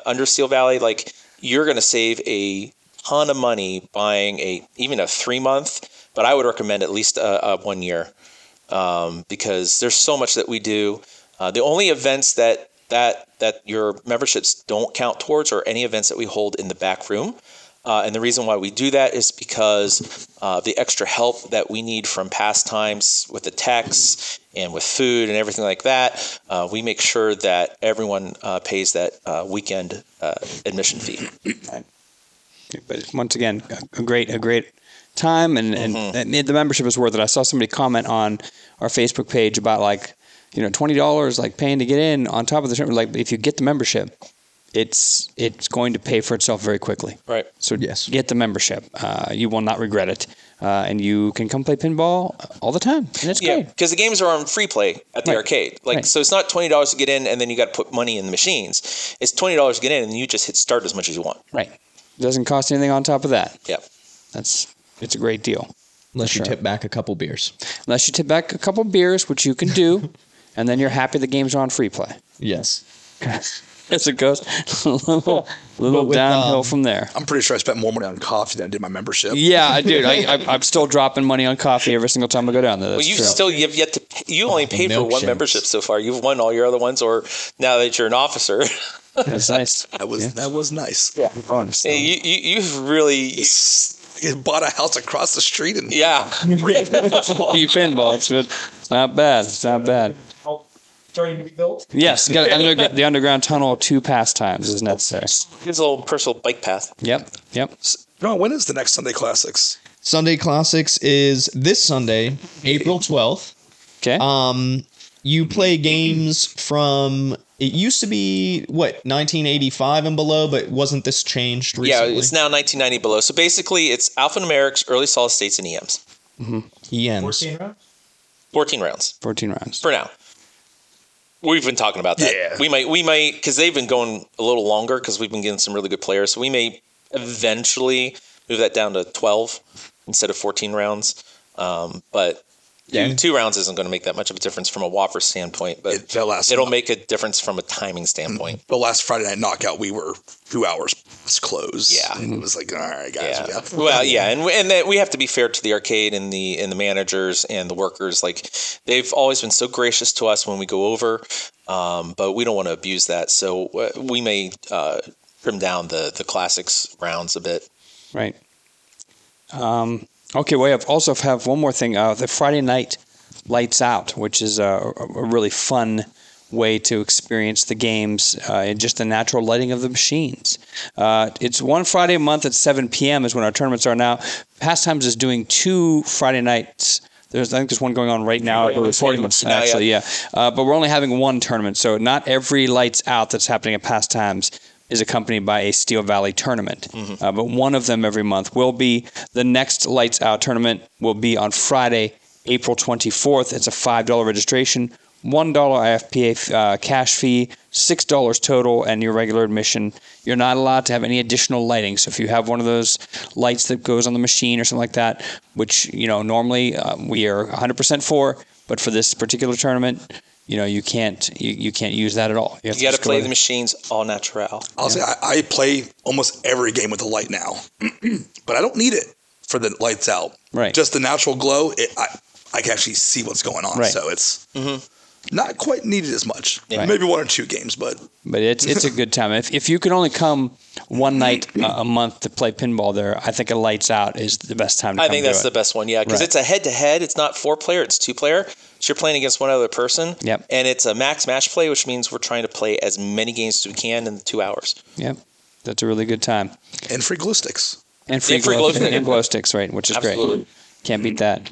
A: under Steel Valley. Like you're going to save a ton of money buying even a 3-month. But I would recommend at least a 1 year because there's so much that we do. The only events that your memberships don't count towards are any events that we hold in the back room. And the reason why we do that is because the extra help that we need from Pastimes with the techs and with food and everything like that, we make sure that everyone pays that weekend admission fee.
C: But once again, a great time, and the membership is worth it. I saw somebody comment on our Facebook page about $20 like paying to get in on top of the like if you get the membership, it's going to pay for itself very quickly.
A: Right.
C: So
B: Yes.
C: get the membership. You will not regret it, and you can come play pinball all the time, and it's
A: Yeah,
C: great.
A: because the games are on free play at the
C: Right.
A: arcade.
C: Right.
A: So it's not $20 to get in and then you got to put money in the machines. It's $20 to get in and you just hit start as much as you want.
C: Right. Doesn't cost anything on top of that.
A: Yeah.
C: It's a great deal.
B: Unless you
C: Sure.
B: tip back a couple beers.
C: Unless you tip back a couple beers, which you can do, and then you're happy the game's on free play.
B: Yes.
C: As it goes, a little
B: But with,
C: downhill from there.
D: I'm pretty sure I spent more money on coffee than I did my membership.
C: Yeah, I do. I'm still dropping money on coffee every single time I go down there. That's
A: Well,
C: true.
A: you've yet to you only paid for one
B: milkshakes.
A: membership so far. You've won all your other ones, or now that you're an officer,
C: That's nice.
D: That was nice.
C: Yeah.
A: you've really
D: You bought a house across the street and
A: yeah.
C: You pinball. It's good. It's not bad. It's not bad.
E: Starting to be built.
C: Yes, got the underground tunnel to Pastimes is necessary.
A: Here's a little personal bike path.
C: Yep.
D: No, when is the next Sunday Classics?
B: Sunday Classics is this Sunday, April 12th.
C: Okay.
B: You play games from, it used to be, 1985 and below, but wasn't this changed
A: Yeah,
B: recently?
A: it's now 1990 below. So basically, it's alphanumerics, early solid states, and EMs.
B: EMs.
E: 14 rounds?
A: 14 rounds
C: 14 rounds.
A: for now. We've been talking about that.
D: Yeah.
A: We might, because they've been going a little longer because we've been getting some really good players. So we may eventually move that down to 12 instead of 14 rounds. But
B: Yeah.
A: 2 rounds isn't going to make that much of a difference from a Whopper standpoint, but it'll make a difference from a timing standpoint.
D: The last Friday night knockout, we were 2 hours close.
A: Yeah.
D: And it was like, all right, guys.
A: Yeah.
D: we got-
A: Well, yeah, and that we have to be fair to the arcade and the managers and the workers. Like they've always been so gracious to us when we go over, but we don't want to abuse that. So we may trim down the classics rounds a bit.
C: Right. Okay, we also have one more thing. The Friday night Lights Out, which is a really fun way to experience the games and just the natural lighting of the machines. It's one Friday a month at 7 p.m. is when our tournaments are now. Pastimes is doing 2 Friday nights. I think there's one going on right now. We're recording this,
A: Now, yeah.
C: actually, yeah. But we're only having one tournament, so not every Lights Out that's happening at Pastimes is accompanied by a Steel Valley tournament. But one of them every month will be. The next Lights Out tournament will be on Friday, April 24th. It's a $5 registration, $1 IFPA cash fee, $6 total, and your regular admission. You're not allowed to have any additional lighting. So if you have one of those lights that goes on the machine or something like that, which normally we are 100% for, but for this particular tournament, you can't use that at all.
A: You got to play the machines all natural.
D: I'll say I play almost every game with a light now, but I don't need it. for the lights out.
C: Right.
D: Just the natural glow, I can actually see what's going on.
C: Right.
D: So it's not quite needed as much.
C: Right.
D: Maybe 1 or 2 games, but
C: it's a good time. If you can only come one night a month to play pinball there, I think a lights out is the best time to come
A: I think that's the best one, yeah, because it's a head-to-head. It's not 4-player, it's 2-player. So you're playing against one other person.
C: Yep.
A: And it's a max match play, which means we're trying to play as many games as we can in the 2 hours.
C: Yep. That's a really good time.
D: and free glue sticks.
C: And free glow sticks, right, which is
A: Absolutely.
C: great. Can't beat that.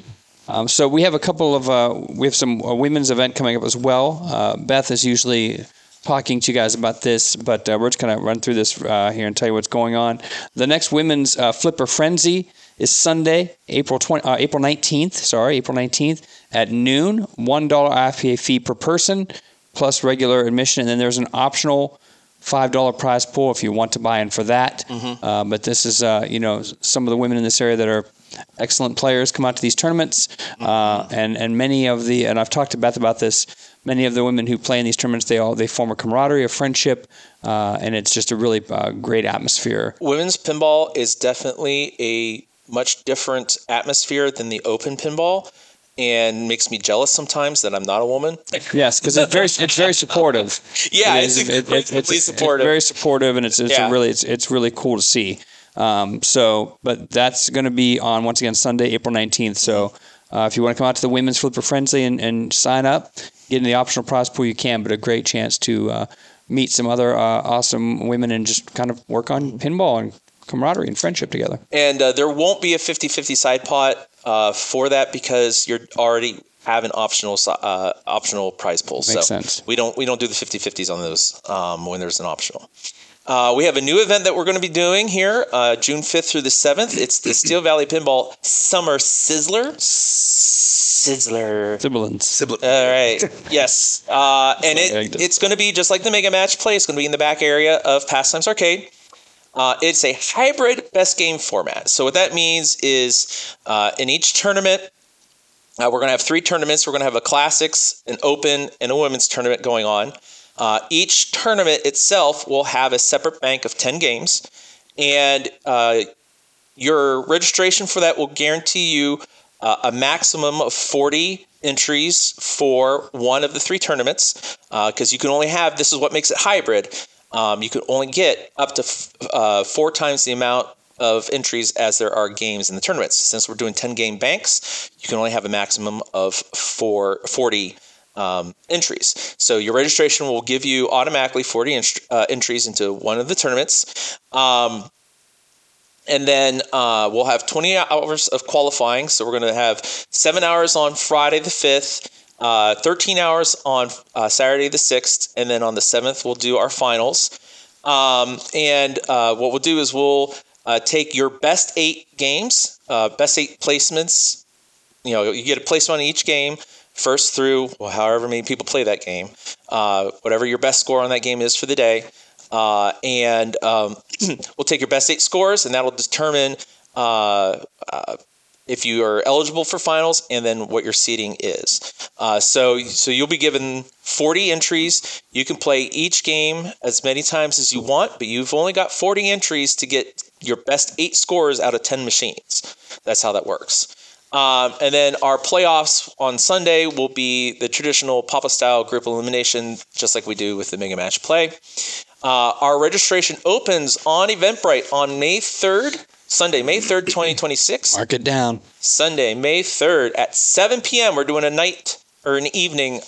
C: So we have a couple of we have some women's event coming up as well. Beth is usually talking to you guys about this, but we're just going to run through this here and tell you what's going on. The next women's Flipper Frenzy is Sunday, April 19th at noon. $1 IFPA fee per person plus regular admission, and then there's an optional $5 prize pool if you want to buy in for that. But this is some of the women in this area that are excellent players come out to these tournaments, and many of the, and I've talked to Beth about this, many of the women who play in these tournaments, they form a camaraderie, a friendship, and it's just a really great atmosphere.
A: Women's pinball is definitely a much different atmosphere than the open pinball, and makes me jealous sometimes that I'm not a woman.
C: Yes, because it's very supportive.
A: Yeah,
C: it's
A: incredibly supportive.
C: It's very supportive, and it's really cool to see. But that's going to be on, once again, Sunday, April 19th. So if you want to come out to the Women's Flipper Friendly and sign up, get in the optional prize pool, you can, but a great chance to meet some other awesome women and just kind of work on pinball and camaraderie and friendship together.
A: And there won't be a 50-50 side pot for that because you're already have an optional prize pool.
C: Makes sense.
A: We don't do the 50-50s on those when there's an optional. We have a new event that we're going to be doing here, June 5th through the 7th. It's the Steel Valley Pinball Summer Sizzler.
C: Sibilance.
A: All right. Yes. And it's going to be just like the Mega Match Play. It's going to be in the back area of Pastimes Arcade. It's a hybrid best game format. So what that means is in each tournament, we're going to have 3 tournaments. We're going to have a Classics, an Open, and a Women's tournament going on. Each tournament itself will have a separate bank of 10 games, and your registration for that will guarantee you a maximum of 40 entries for one of the 3 tournaments, because you can only have, this is what makes it hybrid, you can only get up to 4 times the amount of entries as there are games in the tournaments. Since we're doing 10-game banks, you can only have a maximum of 40 entries. So your registration will give you automatically 40 entries into one of the tournaments. And then we'll have 20 hours of qualifying. So we're going to have 7 hours on Friday the 5th, 13 hours on Saturday the 6th, and then on the 7th we'll do our finals. And what we'll do is we'll take your best 8 games, best 8 placements. You get a placement on each game, first through however many people play that game, whatever your best score on that game is for the day. And we'll take your best 8 scores, and that'll determine if you are eligible for finals and then what your seeding is. So you'll be given 40 entries. You can play each game as many times as you want, but you've only got 40 entries to get your best 8 scores out of 10 machines. That's how that works. And then our playoffs on Sunday will be the traditional Papa-style group elimination, just like we do with the Mega Match Play. Our registration opens on Eventbrite on May 3rd, Sunday, May 3rd, 2026.
C: Mark it down. Sunday,
A: May 3rd at 7 p.m. We're doing a night or an evening.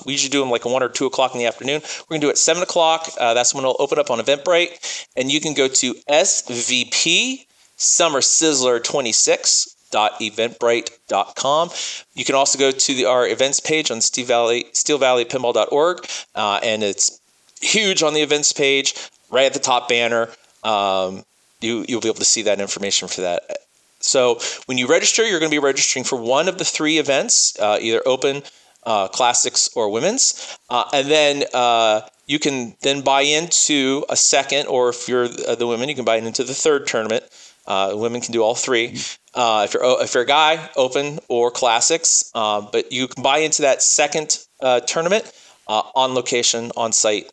A: We usually do them like 1 or 2 o'clock in the afternoon. We're going to do it at 7 o'clock. That's when it'll open up on Eventbrite. And you can go to SVP Summer Sizzler 26.eventbrite.com. You can also go to our events page on steelvalleypinball.org, and it's huge on the events page, right at the top banner. You'll be able to see that information for that. So when you register, you're going to be registering for one of the 3 events, either Open, Classics, or Women's. And then you can then buy into a second, or if you're the women, you can buy into the 3rd tournament. Women can do all 3. If you're a guy, Open or Classics, but you can buy into that second tournament on location, on site,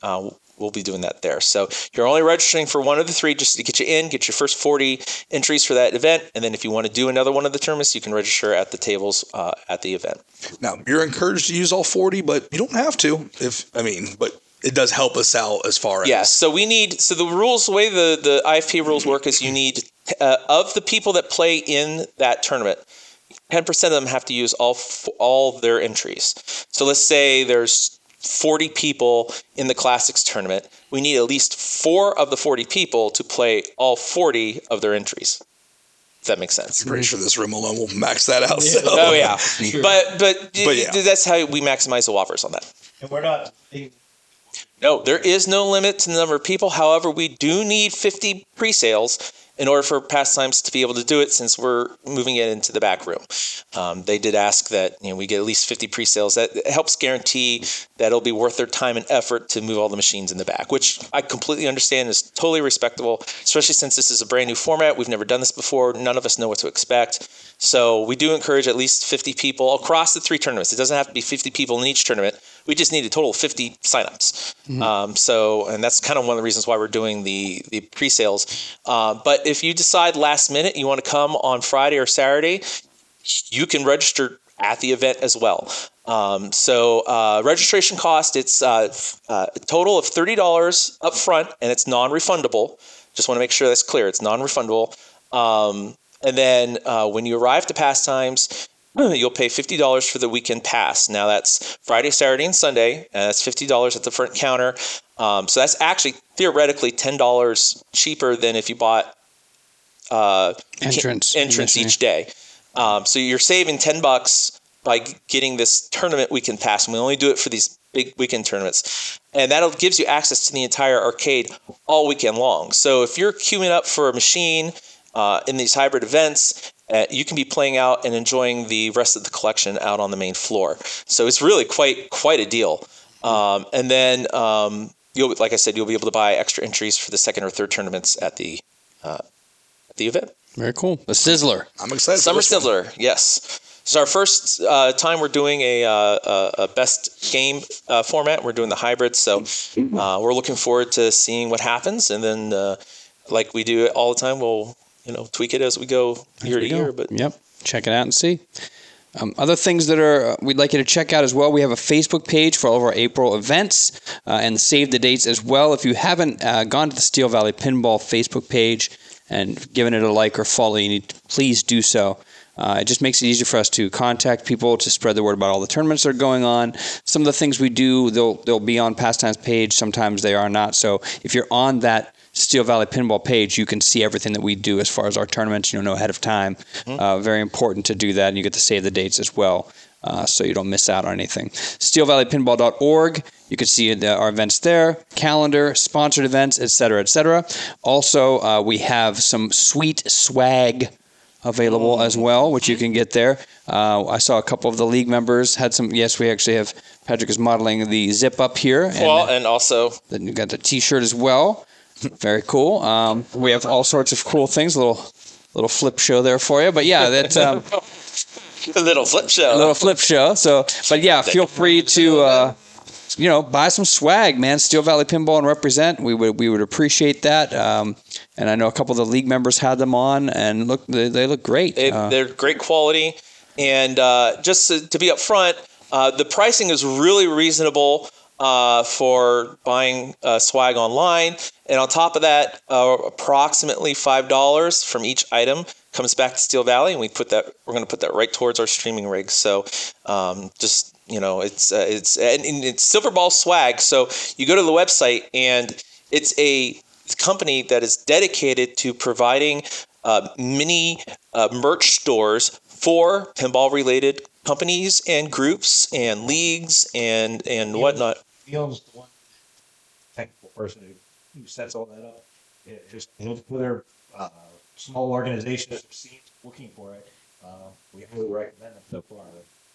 A: we'll be doing that there. So you're only registering for one of the three just to get you in, get your first 40 entries for that event. And then if you want to do another one of the tournaments, you can register at the tables at the event.
D: Now, you're encouraged to use all 40, but you don't have to. But it does help us out as far as.
A: Yeah, so the rules, the way the IFP rules work is you need, of the people that play in that tournament, 10% of them have to use all their entries. So let's say there's 40 people in the Classics tournament. We need at least 4 of the 40 people to play all 40 of their entries. If that makes sense.
D: I'm pretty sure this room alone will max that out.
E: Yeah.
D: So.
A: Oh, yeah.
E: Sure.
A: But
D: yeah.
A: that's how we maximize the whoppers on that.
E: And we're not.
A: No, there is no limit to the number of people. However, we do need 50 pre-sales in order for Pastimes to be able to do it, since we're moving it into the back room. They did ask that we get at least 50 pre-sales. That helps guarantee that it'll be worth their time and effort to move all the machines in the back, which I completely understand is totally respectable, especially since this is a brand new format. We've never done this before. None of us know what to expect. So we do encourage at least 50 people across the 3 tournaments. It doesn't have to be 50 people in each tournament. We just need a total of 50 signups. Mm-hmm. And that's kind of one of the reasons why we're doing the pre-sales. But if you decide last minute you want to come on Friday or Saturday, you can register at the event as well. Registration cost, it's a total of $30 up front, and it's non-refundable. Just want to make sure that's clear. It's non-refundable. And then when you arrive to Pastimes, you'll pay $50 for the weekend pass. Now that's Friday, Saturday, and Sunday. And that's $50 at the front counter. So that's actually theoretically $10 cheaper than if you bought entrance each day. So you're saving $10 by getting this tournament weekend pass. And we only do it for these big weekend tournaments. And that gives you access to the entire arcade all weekend long. So if you're queuing up for a machine in these hybrid events, you can be playing out and enjoying the rest of the collection out on the main floor. So it's really quite a deal. And then like I said, you'll be able to buy extra entries for the second or third tournaments at the event.
C: Very cool. The Sizzler.
D: I'm excited.
A: Summer
D: for this one.
A: Sizzler, yes. This is our first time we're doing a best game format. We're doing the hybrid, so we're looking forward to seeing what happens. And then, like we do all the time, we'll tweak it as we go year to year. But
C: yep, check it out and see. Other things that we'd like you to check out as well. We have a Facebook page for all of our April events and save the dates as well. If you haven't gone to the Steel Valley Pinball Facebook page and given it a like or follow, you need to please do so. It just makes it easier for us to contact people, to spread the word about all the tournaments that are going on. Some of the things we do, they'll be on Pastimes page. Sometimes they are not. So if you're on that Steel Valley Pinball page, you can see everything that we do as far as our tournaments. You'll know ahead of time. Very important to do that, and you get to save the dates as well, so you don't miss out on anything. SteelValleyPinball.org. You can see our events there, calendar, sponsored events, etc., etc. Also, we have some sweet swag available as well, which you can get there. I saw a couple of the league members had some. Yes, we actually have. Patrick is modeling the zip up here.
A: And also
C: then you got the T-shirt as well. Very cool. We have all sorts of cool things. A little flip show there for you. But yeah, that's
A: a little flip show.
C: A little flip show. So, but yeah, feel free to buy some swag, man. Steel Valley Pinball and represent. We would appreciate that. And I know a couple of the league members had them on, and they look great.
A: They're great quality, and just to be upfront, the pricing is really reasonable for buying swag online. And on top of that, approximately $5 from each item comes back to Steel Valley, and we're going to put that right towards our streaming rig. So it's Silver Ball swag. So you go to the website, and it's a company that is dedicated to providing mini merch stores for pinball-related companies and groups and leagues and whatnot.
E: Field's the one technical person who sets all that up. Just for their small organizations or scenes looking for it, we really recommend them so far.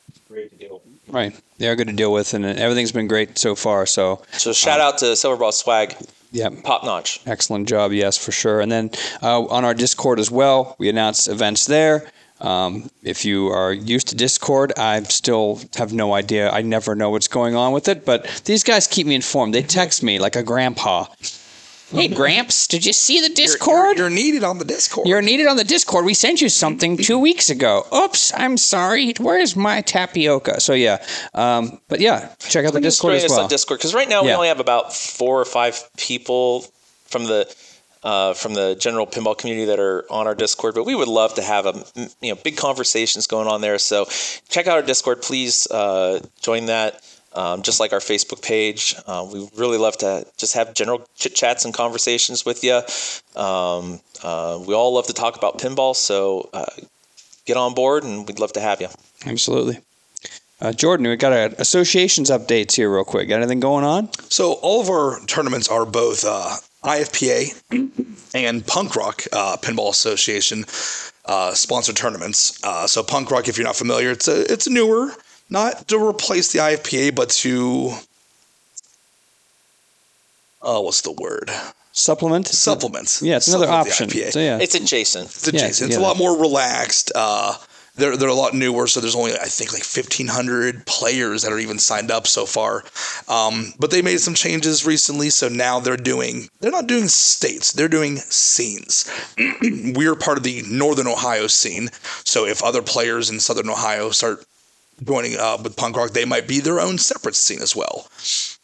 E: It's great to deal with.
C: Right, they are good to deal with, and everything's been great so far. So
A: shout out to Silver Ball Swag.
C: Yeah,
A: top notch.
C: Excellent job, yes, for sure. And then on our Discord as well, we announce events there. If you are used to Discord, I still have no idea. I never know what's going on with it, but these guys keep me informed. They text me like a grandpa. Hey, Gramps, did you see the Discord?
D: You're needed on the Discord.
C: You're needed on the Discord. We sent you something 2 weeks ago. Oops, I'm sorry. Where's my tapioca? So, yeah. But, yeah, check out the Discord as well.
A: On Discord, because right now we only have about 4 or 5 people from the general pinball community that are on our Discord, but we would love to have big conversations going on there. So check out our Discord. Please join that. Just like our Facebook page. We really love to just have general chit chats and conversations with you. We all love to talk about pinball, so get on board and we'd love to have you.
C: Absolutely. Jordan, we got associations updates here real quick. Got anything going on?
D: So all of our tournaments are both IFPA and Punk Rock Pinball Association sponsored tournaments. So Punk Rock, if you're not familiar, it's newer. Not to replace the IFPA, but to what's the word?
C: Supplement. Yeah, it's another option. So, yeah.
A: It's adjacent.
D: It's a lot more relaxed. They're a lot newer, so there's only I think like 1,500 players that are even signed up so far. But they made some changes recently, so now they're not doing states, they're doing scenes. We're part of the Northern Ohio scene, so if other players in Southern Ohio start joining with Punk Rock, they might be their own separate scene as well.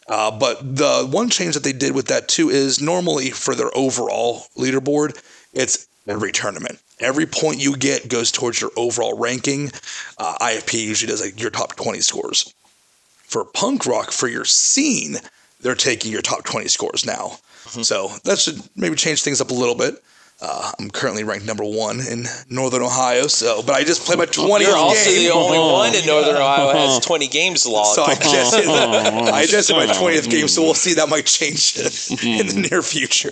D: But the one change that they did with that too is normally for their overall leaderboard, it's every tournament. Every point you get goes towards your overall ranking. IFP usually does like your top 20 scores. For Punk Rock, for your scene, they're taking your top 20 scores now. Mm-hmm. So that should maybe change things up a little bit. I'm currently ranked number 1 in Northern Ohio, but I just played my 20th game.
A: You're also the only one in Northern Ohio that has 20 games logged.
D: So I just hit my 20th game, so we'll see. That might change in the near future.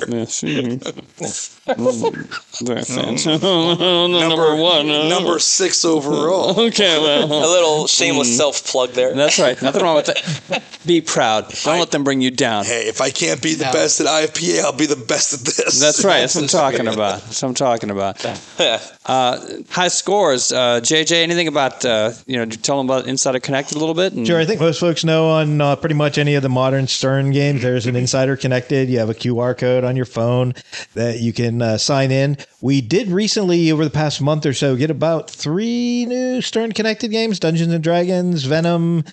D: Number 6 overall.
C: Okay, well.
A: A little shameless self-plug there.
C: That's right. Nothing wrong with that. Be proud. Don't let them bring you down.
D: Hey, if I can't be the best at IFPA, I'll be the best at this.
C: That's right. That's what I'm talking about. High scores. JJ, anything about, tell them about Insider Connected a little bit?
E: Sure. I think most folks know on pretty much any of the modern Stern games, there's an Insider Connected. You have a QR code on your phone that you can sign in. We did recently, over the past month or so, get about 3 new Stern Connected games, Dungeons & Dragons, Venom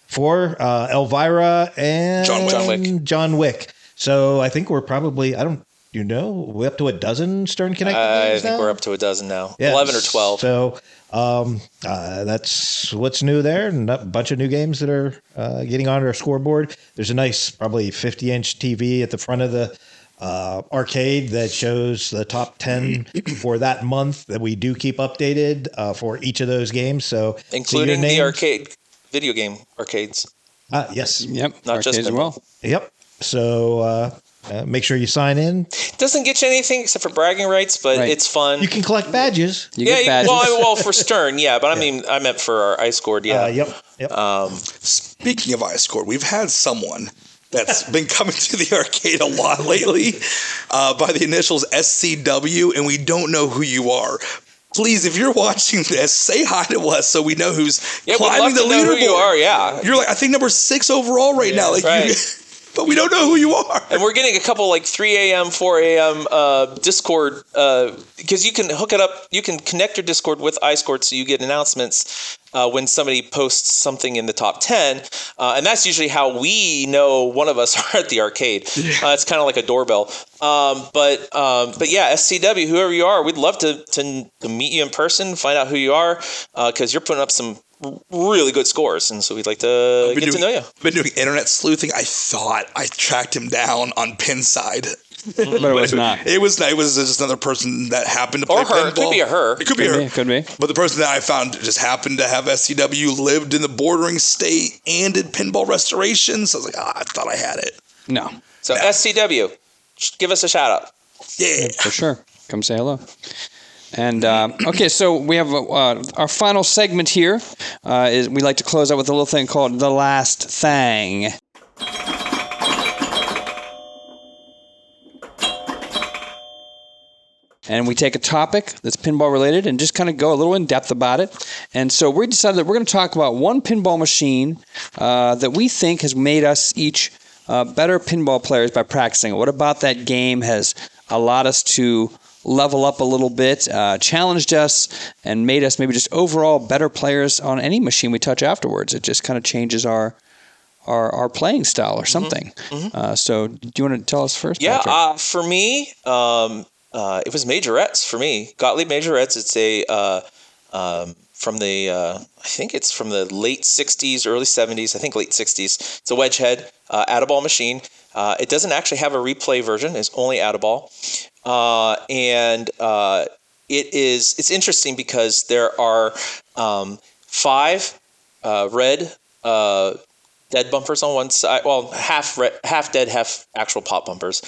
E: 4, Elvira, and John Wick. So I think we're probably, we're up to a dozen Stern Connected games
A: I think
E: now?
A: we're up to a dozen now.
E: Yeah.
A: 11 or 12.
E: So that's what's new there, and a bunch of new games that are getting on our scoreboard. There's a nice, probably 50-inch TV at the front of the arcade that shows the top 10 for that month that we do keep updated for each of those games. So
A: including the arcade, video game arcades.
E: Yes.
C: Yep.
A: Not just
C: as well.
E: Yep. So make sure you sign in.
A: It doesn't get you anything except for bragging rights, but it's fun.
E: You can collect badges.
C: You get badges.
A: Well, for Stern, yeah. But I meant for our iScored, yeah.
E: Yep.
D: Speaking of iScored, we've had someone that's been coming to the arcade a lot lately by the initials SCW, and we don't know who you are. Please, if you're watching this, say hi to us so we know who's climbing the leaderboard.
A: Who you are, yeah.
D: You're like, I think number 6 overall right now. Like,
A: right.
D: But we don't know who you are.
A: And we're getting a couple like 3 a.m., 4 a.m. Discord because you can hook it up. You can connect your Discord with iScored so you get announcements when somebody posts something in the top 10. And that's usually how we know one of us are at the arcade. It's kind of like a doorbell. But yeah, SCW, whoever you are, we'd love to meet you in person, find out who you are, because you're putting up some really good scores, and so we'd like to get to know you.
D: Been doing internet sleuthing. I thought I tracked him down on Pinside,
C: but it was not.
D: It was just another person that happened to play
A: or her.
D: pinball.
A: It could be a her.
D: It could be her.
C: Could be.
D: But the person that I found just happened to have SCW, lived in the bordering state, and did pinball restoration. So I was like, I thought I had it.
C: No.
A: So SCW, give us a shout out.
D: Yeah,
C: for sure. Come say hello. And okay, so we have our final segment here. Is we like to close out with a little thing called the last thang. and we take a topic that's pinball related and just kind of go a little in depth about it. And so we decided that we're going to talk about one pinball machine that we think has made us each better pinball players by practicing. What about that game has allowed us to level up a little bit, challenged us, and made us maybe just overall better players on any machine we touch afterwards. It just kind of changes our playing style or something. So do you want to tell us first, Patrick?
A: For me, it was majorettes for me. Gottlieb majorettes. It's from the I think it's from the late 60s, early 70s. I think late 60s. It's a wedge head Add-A-Ball machine. It doesn't actually have a replay version. It's only Add-A-Ball. It's interesting because there are 5 red dead bumpers on one side. Well, half dead, half actual pop bumpers,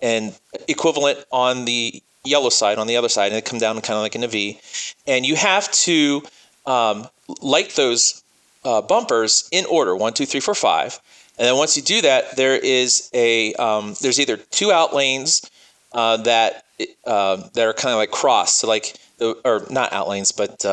A: and equivalent on the yellow side on the other side, and they come down kind of like in a V. And you have to light those bumpers in order 1, 2, 3, 4, 5. And then once you do that, there is there's either 2 out lanes that are kind of like crossed, so like or not out lanes, but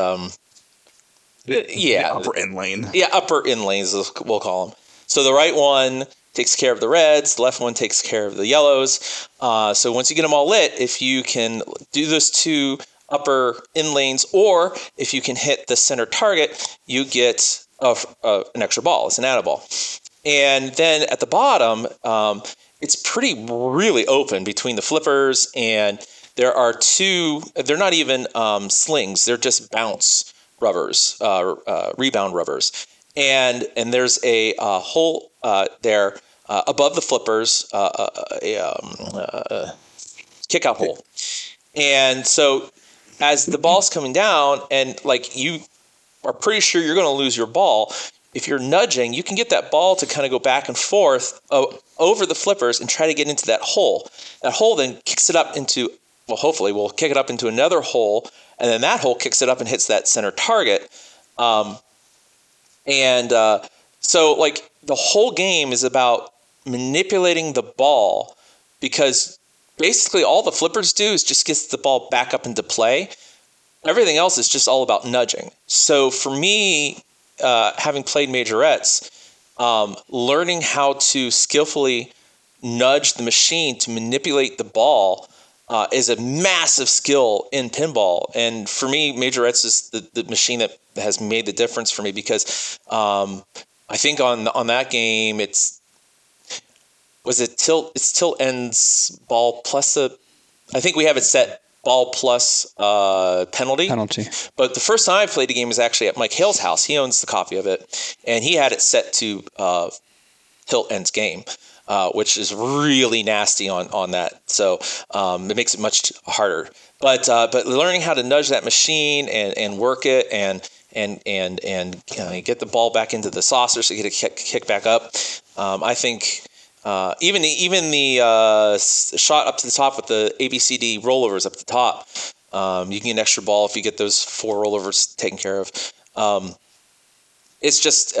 D: The upper end lane.
A: Yeah, upper end lanes we'll call them. So the right one takes care of the reds, the left one takes care of the yellows. So once you get them all lit, if you can do those 2 upper end lanes, or if you can hit the center target, you get an extra ball. It's an Add-A-Ball. And then at the bottom, it's really open between the flippers, and there are 2, they're not even slings, they're just bounce rubbers, rebound rubbers. And there's a hole there above the flippers, kick out hole. And so as the ball's coming down, and like you are pretty sure you're going to lose your ball, if you're nudging, you can get that ball to kind of go back and forth over the flippers and try to get into that hole. That hole then kicks it up into, well, hopefully we'll kick it up into another hole, and then that hole kicks it up and hits that center target. So like the whole game is about manipulating the ball, because basically all the flippers do is just gets the ball back up into play. Everything else is just all about nudging. So for me, having played majorettes, learning how to skillfully nudge the machine to manipulate the ball is a massive skill in pinball. And for me, majorettes is the machine that has made the difference for me, because I think on that game, it's tilt ends ball plus I think we have it set ball plus penalty. But the first time I played the game was actually at Mike Hale's house. He owns the copy of it, and he had it set to tilt ends game, which is really nasty on that. So it makes it much harder. But learning how to nudge that machine and work it and get the ball back into the saucer so you get a kick back up. I think even the shot up to the top with the ABCD rollovers up the top, you can get an extra ball if you get those 4 rollovers taken care of. It's just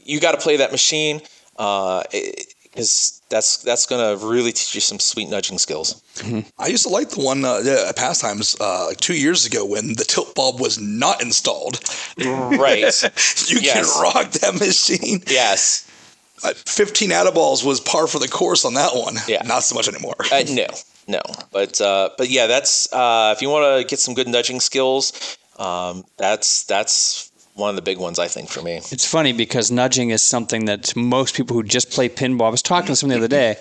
A: you got to play that machine, because that's going to really teach you some sweet nudging skills.
D: Mm-hmm. I used to like the one at Pastimes like 2 years ago when the tilt bulb was not installed.
A: Right.
D: You can rock that machine.
A: Yes.
D: 15 Add-A-Balls was par for the course on that one.
A: Yeah.
D: Not so much anymore.
A: No. But yeah, that's if you want to get some good nudging skills, that's one of the big ones, I think, for me.
C: It's funny because nudging is something that most people who just play pinball. I was talking to someone the other day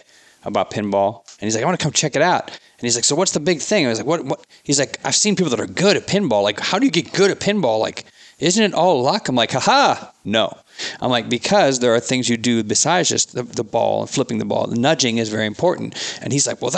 C: about pinball, and he's like, I want to come check it out. And he's like, so what's the big thing? I was like, what? He's like, I've seen people that are good at pinball. Like, how do you get good at pinball? Like, isn't it all luck? I'm like, haha, no. I'm like, because there are things you do besides just the ball and flipping the ball. The nudging is very important. And he's like, well,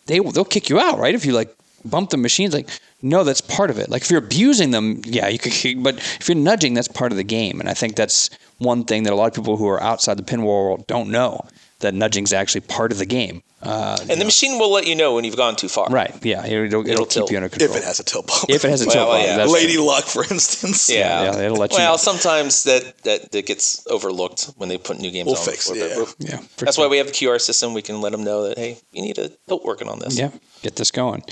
C: they'll kick you out, right? If you like bump the machines, like, no, that's part of it. Like if you're abusing them, yeah, you could kick, but if you're nudging, that's part of the game. And I think that's one thing that a lot of people who are outside the pinball world don't know, that nudging is actually part of the game.
A: And the machine will let you know when you've gone too far.
C: Right. Yeah. It'll keep
A: tilt.
C: you under control.
D: If it has a tilt ball.
C: If it has a tilt ball.
A: yeah.
C: That's
D: Lady
C: right.
D: Luck, for instance.
A: Yeah.
C: It'll let you
A: Well,
C: know.
A: sometimes that gets overlooked when they put new games
D: We'll
A: on.
D: fix it,
A: before, but
C: Yeah.
A: That's why we have the QR system. We can let them know that, hey, you need a tilt working on this.
C: Yeah, get this going.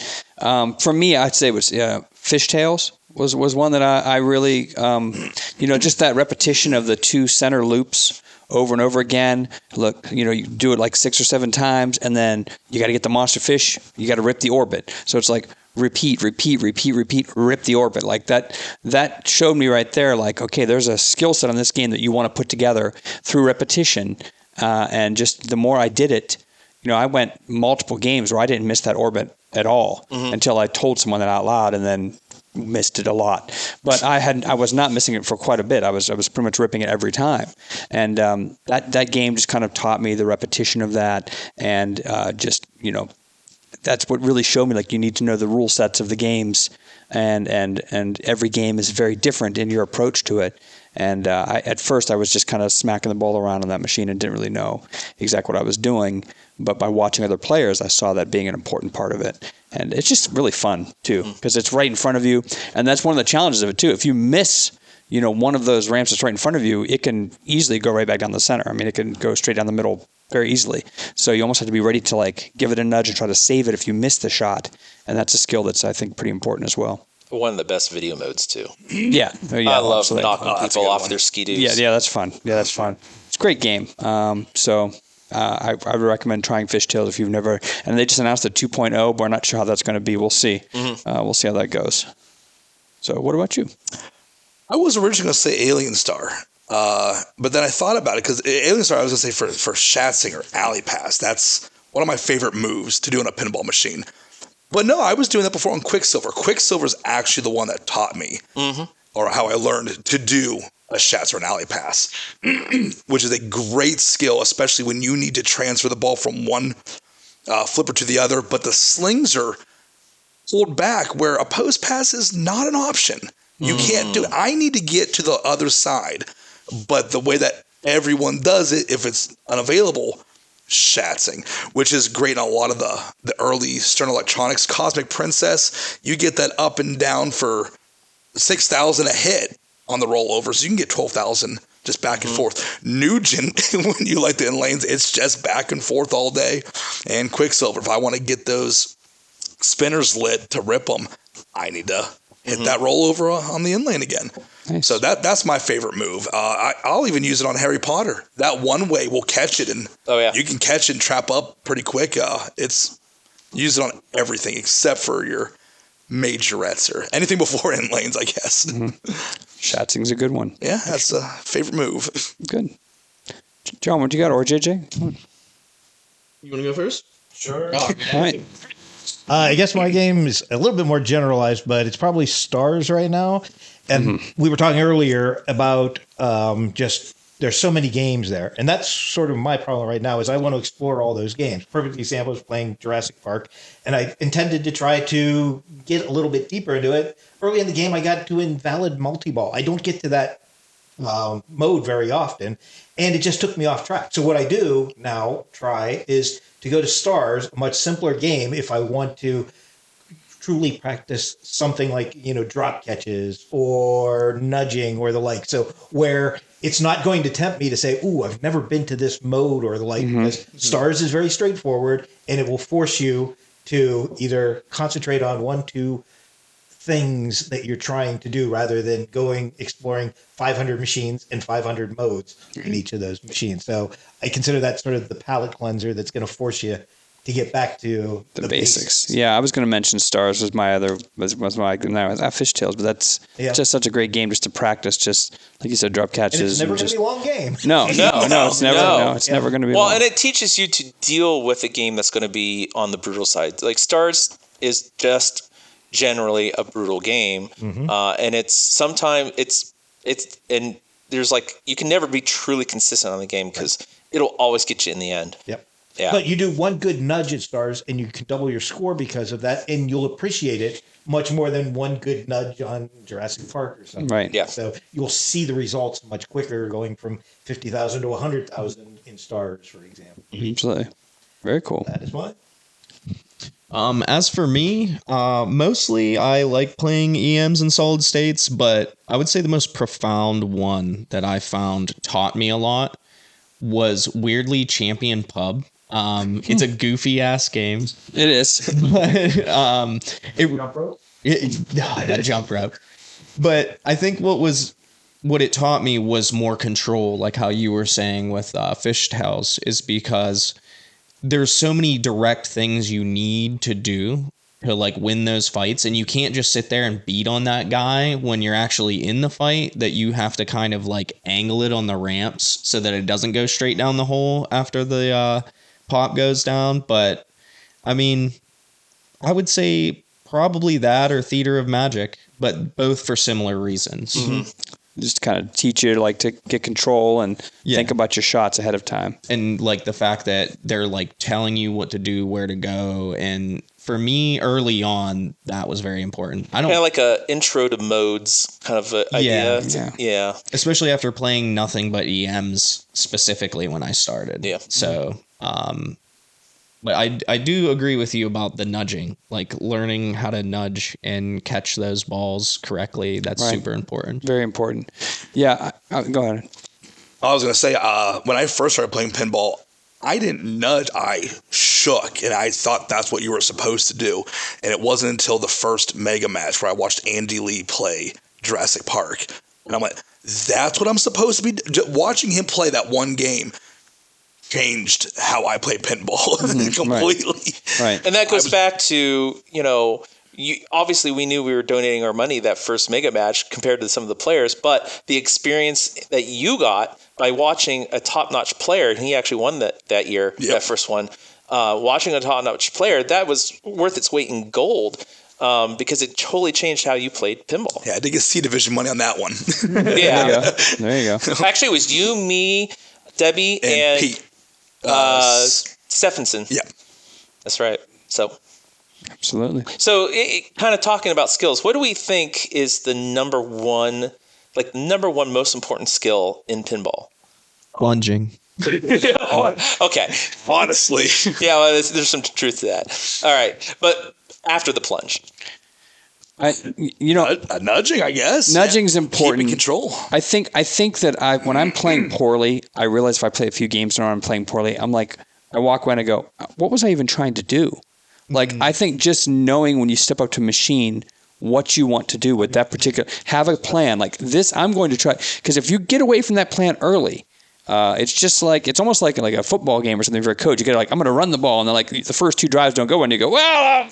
C: For me, I'd say it was Fishtails was one that I really, just that repetition of the 2 center loops over and over again. Look, you do it like 6 or 7 times, and then you got to get the monster fish. You got to rip the orbit. So it's like repeat, rip the orbit. Like that showed me right there, like, okay, there's a skill set on this game that you want to put together through repetition. And just the more I did it, I went multiple games where I didn't miss that orbit at all until I told someone that out loud, and then missed it a lot. But I was not missing it for quite a bit. I was pretty much ripping it every time. And that game just kind of taught me the repetition of that, and that's what really showed me, like, you need to know the rule sets of the games, and every game is very different in your approach to it. And at first I was just kind of smacking the ball around on that machine and didn't really know exactly what I was doing. But by watching other players, I saw that being an important part of it. And it's just really fun, too, because it's right in front of you. And that's one of the challenges of it, too. If you miss, one of those ramps that's right in front of you, it can easily go right back down the center. I mean, it can go straight down the middle very easily. So you almost have to be ready to, like, give it a nudge and try to save it if you miss the shot. And that's a skill that's, I think, pretty important as well.
A: One of the best video modes, too.
C: Yeah.
A: I love
C: absolutely.
A: knocking people off their ski-doos.
C: Yeah, that's fun. It's a great game. I would recommend trying Fishtails if you've never. And they just announced the 2.0, but we're not sure how that's going to be. We'll see. We'll see how that goes. So, what about you?
D: I was originally going to say Alien Star, but then I thought about it, because Alien Star I was going to say for Shatzing or Alley Pass. That's one of my favorite moves to do on a pinball machine. But no, I was doing that before on Quicksilver. Quicksilver is actually the one that taught me, or how I learned to do a Shatz or an Alley Pass, which is a great skill, especially when you need to transfer the ball from one flipper to the other. But the slings are pulled back, where a post pass is not an option. You can't do it. I need to get to the other side. But the way that everyone does it, if it's unavailable, Shatzing, which is great on a lot of the early Stern Electronics. Cosmic Princess, you get that up and down for 6,000 a hit on the rollover, so you can get 12,000 just back and forth. Nugent, when you like the in lanes, it's just back and forth all day. And Quicksilver, if I want to get those spinners lit to rip them, I need to hit that rollover on the in lane again.
C: Nice.
D: So that's my favorite move. I'll even use it on Harry Potter. That one way will catch it, and you can catch it and trap up pretty quick. It's use it on everything except for your majorettes or anything before in lanes, I guess.
C: Shatzing's a good one.
D: Yeah, that's a favorite move.
C: Good. John, what you got? Or JJ?
F: You want to go first?
E: Sure.
C: All right.
E: I guess my game is a little bit more generalized, but it's probably Stars right now. And we were talking earlier about just there's so many games there. And that's sort of my problem right now is I want to explore all those games. Perfect example is playing Jurassic Park. And I intended to try to get a little bit deeper into it. Early in the game, I got to Invalid Multi-Ball. I don't get to that mode very often. And it just took me off track. So what I do now is to go to Stars, a much simpler game if I want to truly practice something like, drop catches or nudging or the like. So where it's not going to tempt me to say, ooh, I've never been to this mode or the like, because Stars is very straightforward and it will force you to either concentrate on 1-2 things that you're trying to do rather than exploring 500 machines and 500 modes in each of those machines. So I consider that sort of the palate cleanser that's going to force you to get back to the basics.
C: Yeah, I was going to mention Stars was my Fishtails, but that's just such a great game just to practice, just like you said, drop catches.
E: And it's never going to be a long game.
C: No, it's never going to be long.
A: Well, and it teaches you to deal with a game that's going to be on the brutal side. Like Stars is just generally a brutal game, and it's sometimes and there's like you can never be truly consistent on the game because it'll always get you in the end.
E: Yep.
A: Yeah.
E: But you do one good nudge at Stars and you can double your score because of that, and you'll appreciate it much more than one good nudge on Jurassic Park or something.
C: Right.
A: Yeah.
E: So you'll see the results much quicker going from 50,000 to 100,000 in Stars, for example.
C: Absolutely. Very cool.
E: That is why.
B: As for me, mostly I like playing EMs and solid states, but I would say the most profound one that I found taught me a lot was weirdly Champion Pub. It's a goofy ass game.
C: It is.
E: Jump rope?
B: That jump rope. But I think what it taught me was more control, like how you were saying with Fishtails, is because there's so many direct things you need to do to like win those fights, and you can't just sit there and beat on that guy when you're actually in the fight, that you have to kind of like angle it on the ramps so that it doesn't go straight down the hole after the pop goes down. But I mean, I would say probably that or Theater of Magic, but both for similar reasons.
C: Just kind of teach you like to get control and think about your shots ahead of time.
B: And like the fact that they're like telling you what to do, where to go. And for me early on, that was very important. I don't
A: kind of like a intro to modes kind of idea. Yeah.
B: Especially after playing nothing but EMs specifically when I started.
A: Yeah.
B: So, but I do agree with you about the nudging, like learning how to nudge and catch those balls correctly. That's super important.
C: Very important. Yeah. Go ahead.
D: I was going to say, when I first started playing pinball, I didn't nudge. I shook, and I thought that's what you were supposed to do. And it wasn't until the first mega match where I watched Andy Lee play Jurassic Park. And I'm like, that's what I'm supposed to be watching him play that one game. Changed how I play pinball completely.
C: Right.
A: And that goes back to, obviously we knew we were donating our money that first mega match compared to some of the players, but the experience that you got by watching a top-notch player, and he actually won that year, that first one, watching a top-notch player, that was worth its weight in gold. Because it totally changed how you played pinball.
D: Yeah, I did get C Division money on that one.
A: Yeah.
C: There you go.
A: Actually, it was you, me, Debbie, and
D: Pete.
A: Stephenson.
D: Yeah.
A: That's right. So
C: Absolutely.
A: kind of talking about skills, what do we think is the number one most important skill in pinball?
B: Plunging.
A: Okay.
D: Honestly.
A: Yeah, well, there's some truth to that. All right. But after the plunge.
D: Nudging, I guess.
C: Nudging's important.
D: Keeping control.
C: I think that when I'm playing poorly, I realize if I play a few games and I'm playing poorly, I'm like, I walk away and I go, what was I even trying to do? Like, I think just knowing when you step up to a machine what you want to do with that particular, have a plan. Like this, I'm going to try. Because if you get away from that plan early, it's almost like a football game or something. If you're a coach, you get like, I'm going to run the ball, and then like the first two drives don't go, and you go, well.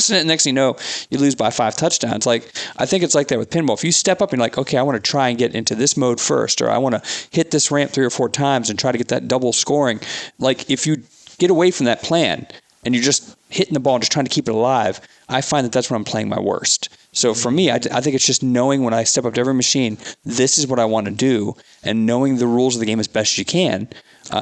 C: Next thing you know, you lose by 5 touchdowns. Like I think it's like that with pinball. If you step up and you're like, okay, I want to try and get into this mode first, or I want to hit this ramp 3 or 4 times and try to get that double scoring. Like if you get away from that plan and you're just hitting the ball and just trying to keep it alive, I find that that's when I'm playing my worst. So for me, I think it's just knowing when I step up to every machine, this is what I want to do, and knowing the rules of the game as best as you can,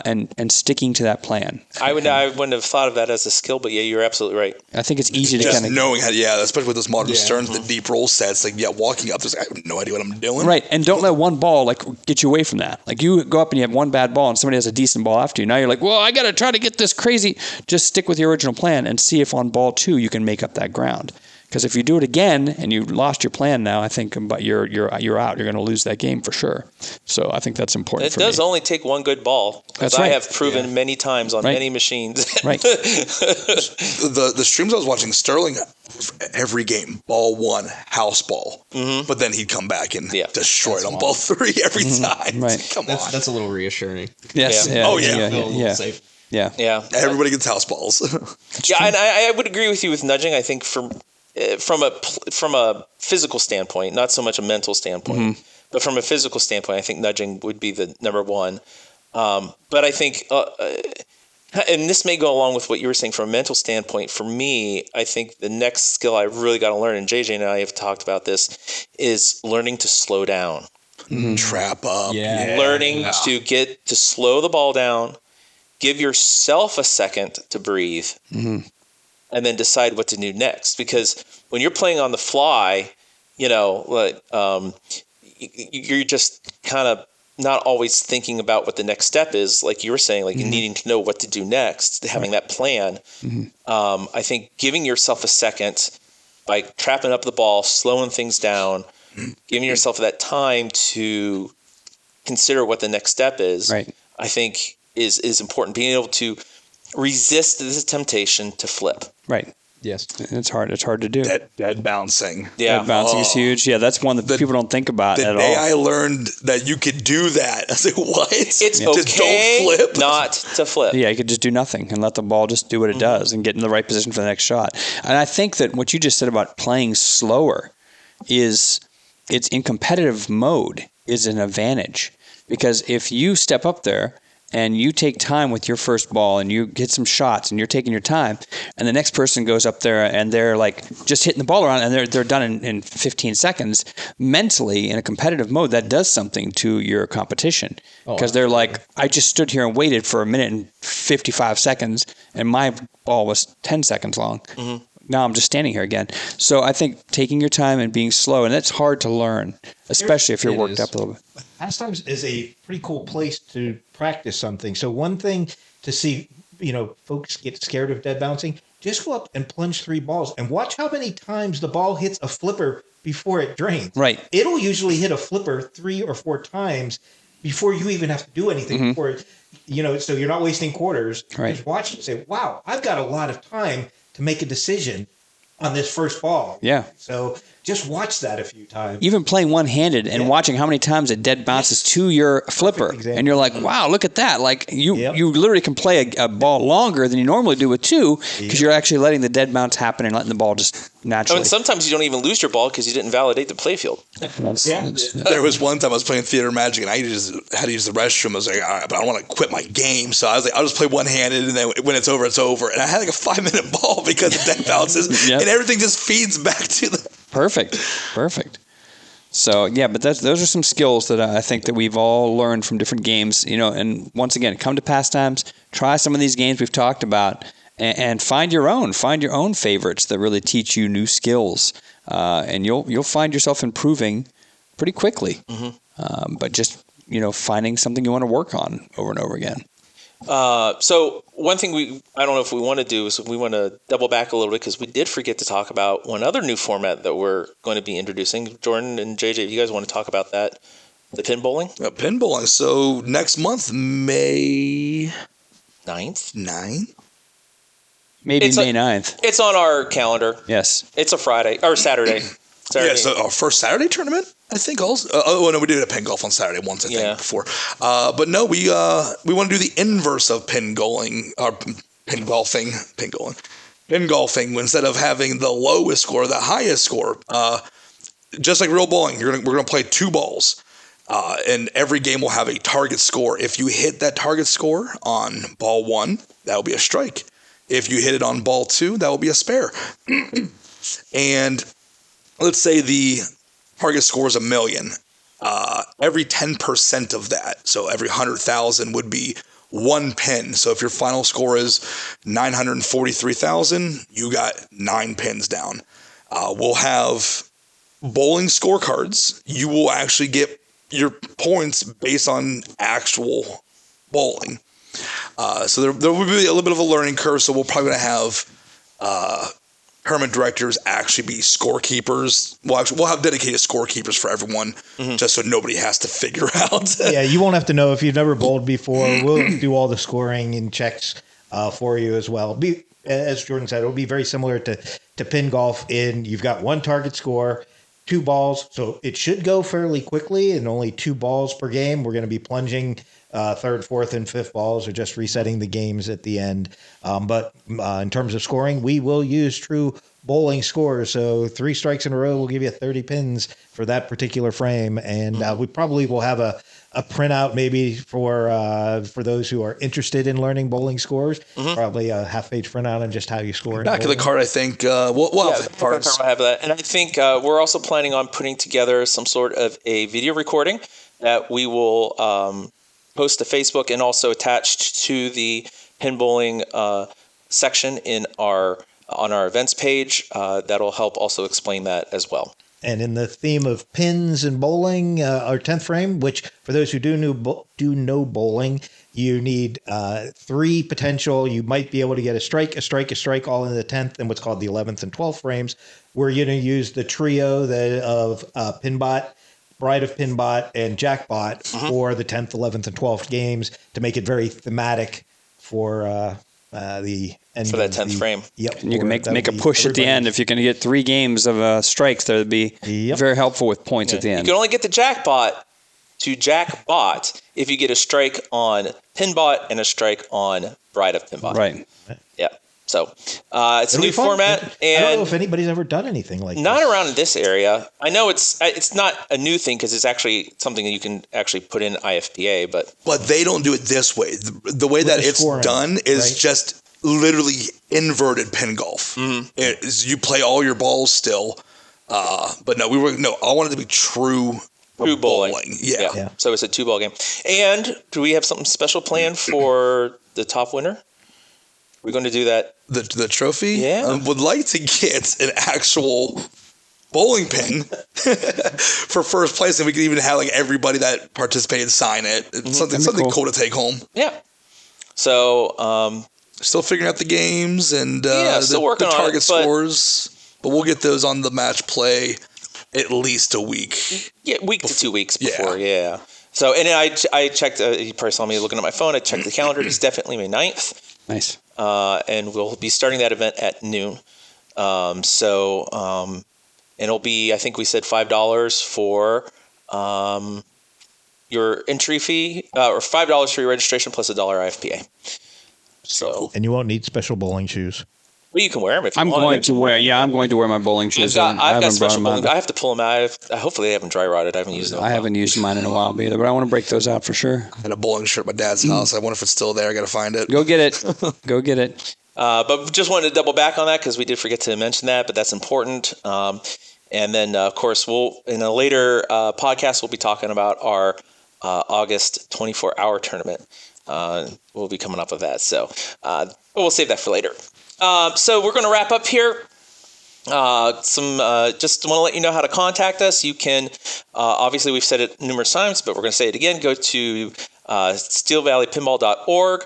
C: and sticking to that plan. I
A: wouldn't have thought of that as a skill, but yeah, you're absolutely right.
C: I think it's easy to
D: just
C: kind of
D: knowing how, especially with those modern Sterns, the deep roll sets, like walking up, I have no idea what I'm doing.
C: Right, and don't let one ball like get you away from that. Like you go up and you have one bad ball, and somebody has a decent ball after you. Now you're like, well, I got to try to get this crazy. Just stick with your original plan and see if on ball 2 you can make up that ground. Because if you do it again and you lost your plan now, I think you're out. You're going to lose that game for sure. So I think that's important.
A: It does only take one good ball.
C: That's right.
A: I have proven many times on many machines.
C: Right.
D: The streams I was watching, Sterling, every game, ball 1, house ball. Mm-hmm. But then he'd come back and destroy it on ball 3 every time.
C: Right.
D: Come on.
B: That's a little reassuring.
C: Yes.
D: Yeah. Oh, yeah.
B: Safe.
C: Yeah.
D: Everybody gets house balls.
A: And I would agree with you with nudging. I think from a physical standpoint, not so much a mental standpoint, but from a physical standpoint, I think nudging would be the number one. But I think, and this may go along with what you were saying from a mental standpoint, for me, I think the next skill I really got to learn, and JJ and I have talked about this, is learning to slow down.
D: Trap up.
A: Learning to slow the ball down, give yourself a second to breathe, and then decide what to do next. Because when you're playing on the fly, you're just kind of not always thinking about what the next step is, like you were saying, like needing to know what to do next, having that plan. I think giving yourself a second by trapping up the ball, slowing things down, giving yourself that time to consider what the next step is,
C: Right.
A: I think is important. Being able to resist this temptation to flip.
C: Right.
B: Yes.
C: It's hard. It's hard to do.
D: Dead bouncing.
A: Yeah.
C: Dead bouncing is huge. Yeah, that's one that people don't think about
D: The
C: at
D: day
C: all.
D: I learned that you could do that, I was like, what?
A: It's
D: Just
A: okay
D: don't flip.
A: not to flip.
C: Yeah, you could just do nothing and let the ball just do what it does and get in the right position for the next shot. And I think that what you just said about playing slower it's in competitive mode is an advantage, because if you step up there and you take time with your first ball and you get some shots and you're taking your time, and the next person goes up there and they're like just hitting the ball around and they're done in 15 seconds, mentally in a competitive mode, that does something to your competition, because they're like, I just stood here and waited for 1 minute and 55 seconds and my ball was 10 seconds long. Now I'm just standing here again. So I think taking your time and being slow, and that's hard to learn, especially if you're
B: It
C: worked
B: is.
C: up a little bit.
E: Pastimes is a pretty cool place to practice something. So one thing to see, folks get scared of dead bouncing, just go up and plunge 3 balls and watch how many times the ball hits a flipper before it drains.
C: Right.
E: It'll usually hit a flipper 3 or 4 times before you even have to do anything. Before, so you're not wasting quarters.
C: Right.
E: Just watch it and say, wow, I've got a lot of time to make a decision on this first ball.
C: Yeah.
E: So just watch that a few times.
C: Even playing one-handed and watching how many times it dead bounces to your flipper,
E: example.
C: and you're like, "Wow, look at that!" Like you
E: Yep.
C: literally can play a ball longer than you normally do with 2, because you're actually letting the dead bounce happen and letting the ball just naturally.
A: And sometimes you don't even lose your ball because you didn't validate the playfield.
D: There was one time I was playing Theater Magic and I just had to use the restroom. I was like, all right, but I don't want to quit my game. So I was like, I'll just play one-handed, and then when it's over, it's over. And I had like a 5-minute ball because of dead bounces,
C: Yep.
D: and everything just feeds back to the...
C: Perfect. So yeah, but those are some skills that I think that we've all learned from different games. And once again, come to Pastimes, try some of these games we've talked about, and find your own favorites that really teach you new skills, and you'll find yourself improving pretty quickly. But just finding something you want to work on over and over again.
A: So one thing I don't know if we want to do is we want to double back a little bit, because we did forget to talk about one other new format that we're going to be introducing. Jordan and JJ, if you guys want to talk about that, the pinballing?
D: Pinballing. So next month, May
A: 9th?
D: 9?
C: Maybe
A: It's
C: May 9th.
A: It's on our calendar.
C: Yes.
A: It's a Friday or Saturday.
D: Yeah, so our first Saturday tournament, I think also. No, we did a pin golf on Saturday once, I think, before. But no, we want to do the inverse of pinballing, or pin golfing. Instead of having the lowest score, the highest score. Just like real bowling, we're gonna play 2 balls, and every game will have a target score. If you hit that target score on ball 1, that will be a strike. If you hit it on ball 2, that will be a spare. And let's say the target score is $1 million. Every 10% of that, so every 100,000 would be 1 pin. So if your final score is 943,000, you got 9 pins down. We'll have bowling scorecards. You will actually get your points based on actual bowling. So there will be a little bit of a learning curve. So we're probably going to have tournament directors actually be scorekeepers. We'll have dedicated scorekeepers for everyone, just so nobody has to figure out.
E: Yeah, you won't have to know if you've never bowled before. We'll do all the scoring and checks for you as well. As Jordan said, it'll be very similar to pin golf. You've got 1 target score, 2 balls, so it should go fairly quickly, and only 2 balls per game. We're going to be plunging 3rd, 4th, and 5th balls, or just resetting the games at the end. But in terms of scoring, we will use true bowling scores. So 3 strikes in a row will give you 30 pins for that particular frame, and we probably will have a printout maybe for those who are interested in learning bowling scores. Probably a half-page printout on just how you score.
D: Back of the card, I think. We'll have the cards.
A: I have that, and I think we're also planning on putting together some sort of a video recording that we will post to Facebook and also attached to the pinballing section on our events page. That'll help also explain that as well.
E: And in the theme of pins and bowling, our 10th frame, which for those who do know bowling, you need 3 potential. You might be able to get a strike, all in the 10th and what's called the 11th and 12th frames. We're going to use the trio of Pinbot, Bride of Pinbot, and Jackbot for the 10th, 11th, and 12th games to make it very thematic for the end
A: for that 10th frame.
E: Yep.
C: And you can make a push at the end. If you're going to get 3 games of strikes, that would be very helpful with points at the end.
A: You can only get the Jackbot to Jackbot if you get a strike on Pinbot and a strike on Bride of Pinbot.
C: Right.
A: Yeah. So it's a new format, and
E: I don't know if anybody's ever done anything like
A: not
E: this.
A: around this area. I know it's not a new thing because it's actually something that you can actually put in IFPA, but
D: they don't do it this way. The way that it's done is just literally inverted pin golf. You play all your balls still, but no, I wanted to be true
A: bowling.
D: Yeah.
A: So it's a 2-ball game. And do we have something special planned for the top winner? We're going to do that.
D: The trophy?
A: Yeah.
D: Would like to get an actual bowling pin for first place, and we could even have everybody that participated sign it. It's something cool to take home.
A: Yeah. So
D: still figuring out the games and
A: still working
D: the
A: on
D: target
A: it, but
D: scores, but we'll get those on the match play at least a week.
A: Yeah, week to 2 weeks before. Yeah. So and then I checked. You probably saw me looking at my phone. I checked the calendar. It's definitely May 9th.
C: Nice.
A: And we'll be starting that event at noon. And it'll be, I think we said $5 for your entry fee, or $5 for your registration plus $1 IFPA. So,
E: And you won't need special bowling shoes.
A: well, you can wear them if you
C: I'm
A: want.
C: going to wear my bowling shoes.
A: I've got
C: brought
A: special
C: them
A: bowling.
C: out.
A: I have to pull them out. Hopefully they haven't dry rotted. I haven't used them.
C: I haven't used mine in a while either, but I want to break those out for sure.
D: And a bowling shirt at my dad's house. I wonder if it's still there. I got to find it.
C: Go get it. Go get it.
A: But just wanted to double back on that because we did forget to mention that, but that's important. And then, of course, in a later podcast, we'll be talking about our August 24-hour tournament. We'll be coming up with that. So we'll save that for later. So we're going to wrap up here. Just want to let you know how to contact us. You can, obviously we've said it numerous times, but we're going to say it again. Go to steelvalleypinball.org.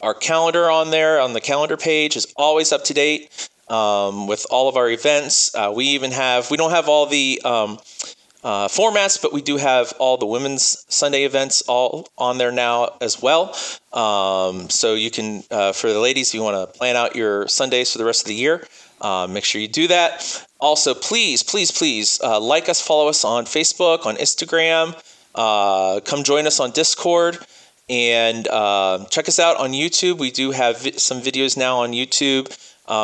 A: Our calendar on there, on the calendar page, is always up to date with all of our events. We don't have all the formats, but we do have all the women's Sunday events all on there now as well. So you can, for the ladies, if you want to plan out your Sundays for the rest of the year, make sure you do that. Also, please, like us, follow us on Facebook, on Instagram. Come join us on Discord. And check us out on YouTube. We do have some videos now on YouTube.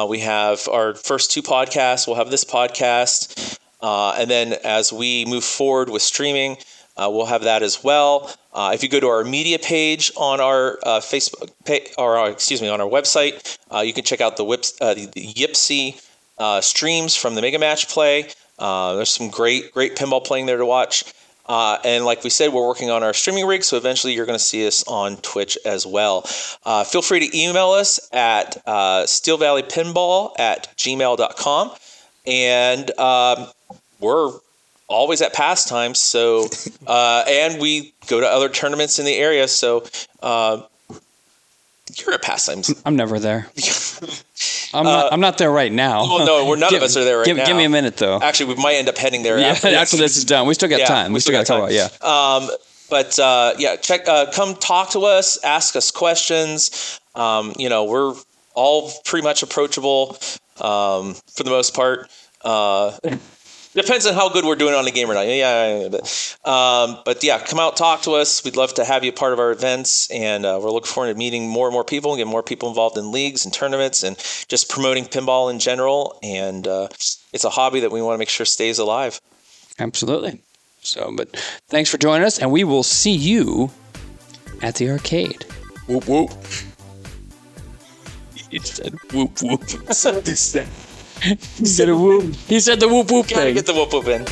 A: We have our first 2 podcasts. We'll have this podcast. And then as we move forward with streaming, we'll have that as well. If you go to our media page on our Facebook page, on our website, you can check out the Yipsy streams from the Mega Match play. There's some great pinball playing there to watch. And like we said, we're working on our streaming rig, so eventually you're going to see us on Twitch as well. Feel free to email us at steelvalleypinball@gmail.com. And we're always at Pastimes, so and we go to other tournaments in the area, so you're at Pastimes.
C: I'm never there. I'm not there right now.
A: Well, no, none of us are there right now.
C: Give me a minute, though.
A: Actually, we might end up heading there
C: after this is done. We still got time. We still got to talk about come talk to us, ask us questions. We're all pretty much approachable for the most part. Depends on how good we're doing on the game or not. But come out, talk to us. We'd love to have you part of our events, and we're looking forward to meeting more and more people and getting more people involved in leagues and tournaments and just promoting pinball in general. And it's a hobby that we want to make sure stays alive. Absolutely. So, but thanks for joining us, and we will see you at the arcade.
D: Whoop whoop.
C: He said whoop whoop. He said a whoop. He said the whoop whoop
A: Gotta
C: thing.
A: get the whoop whoop in.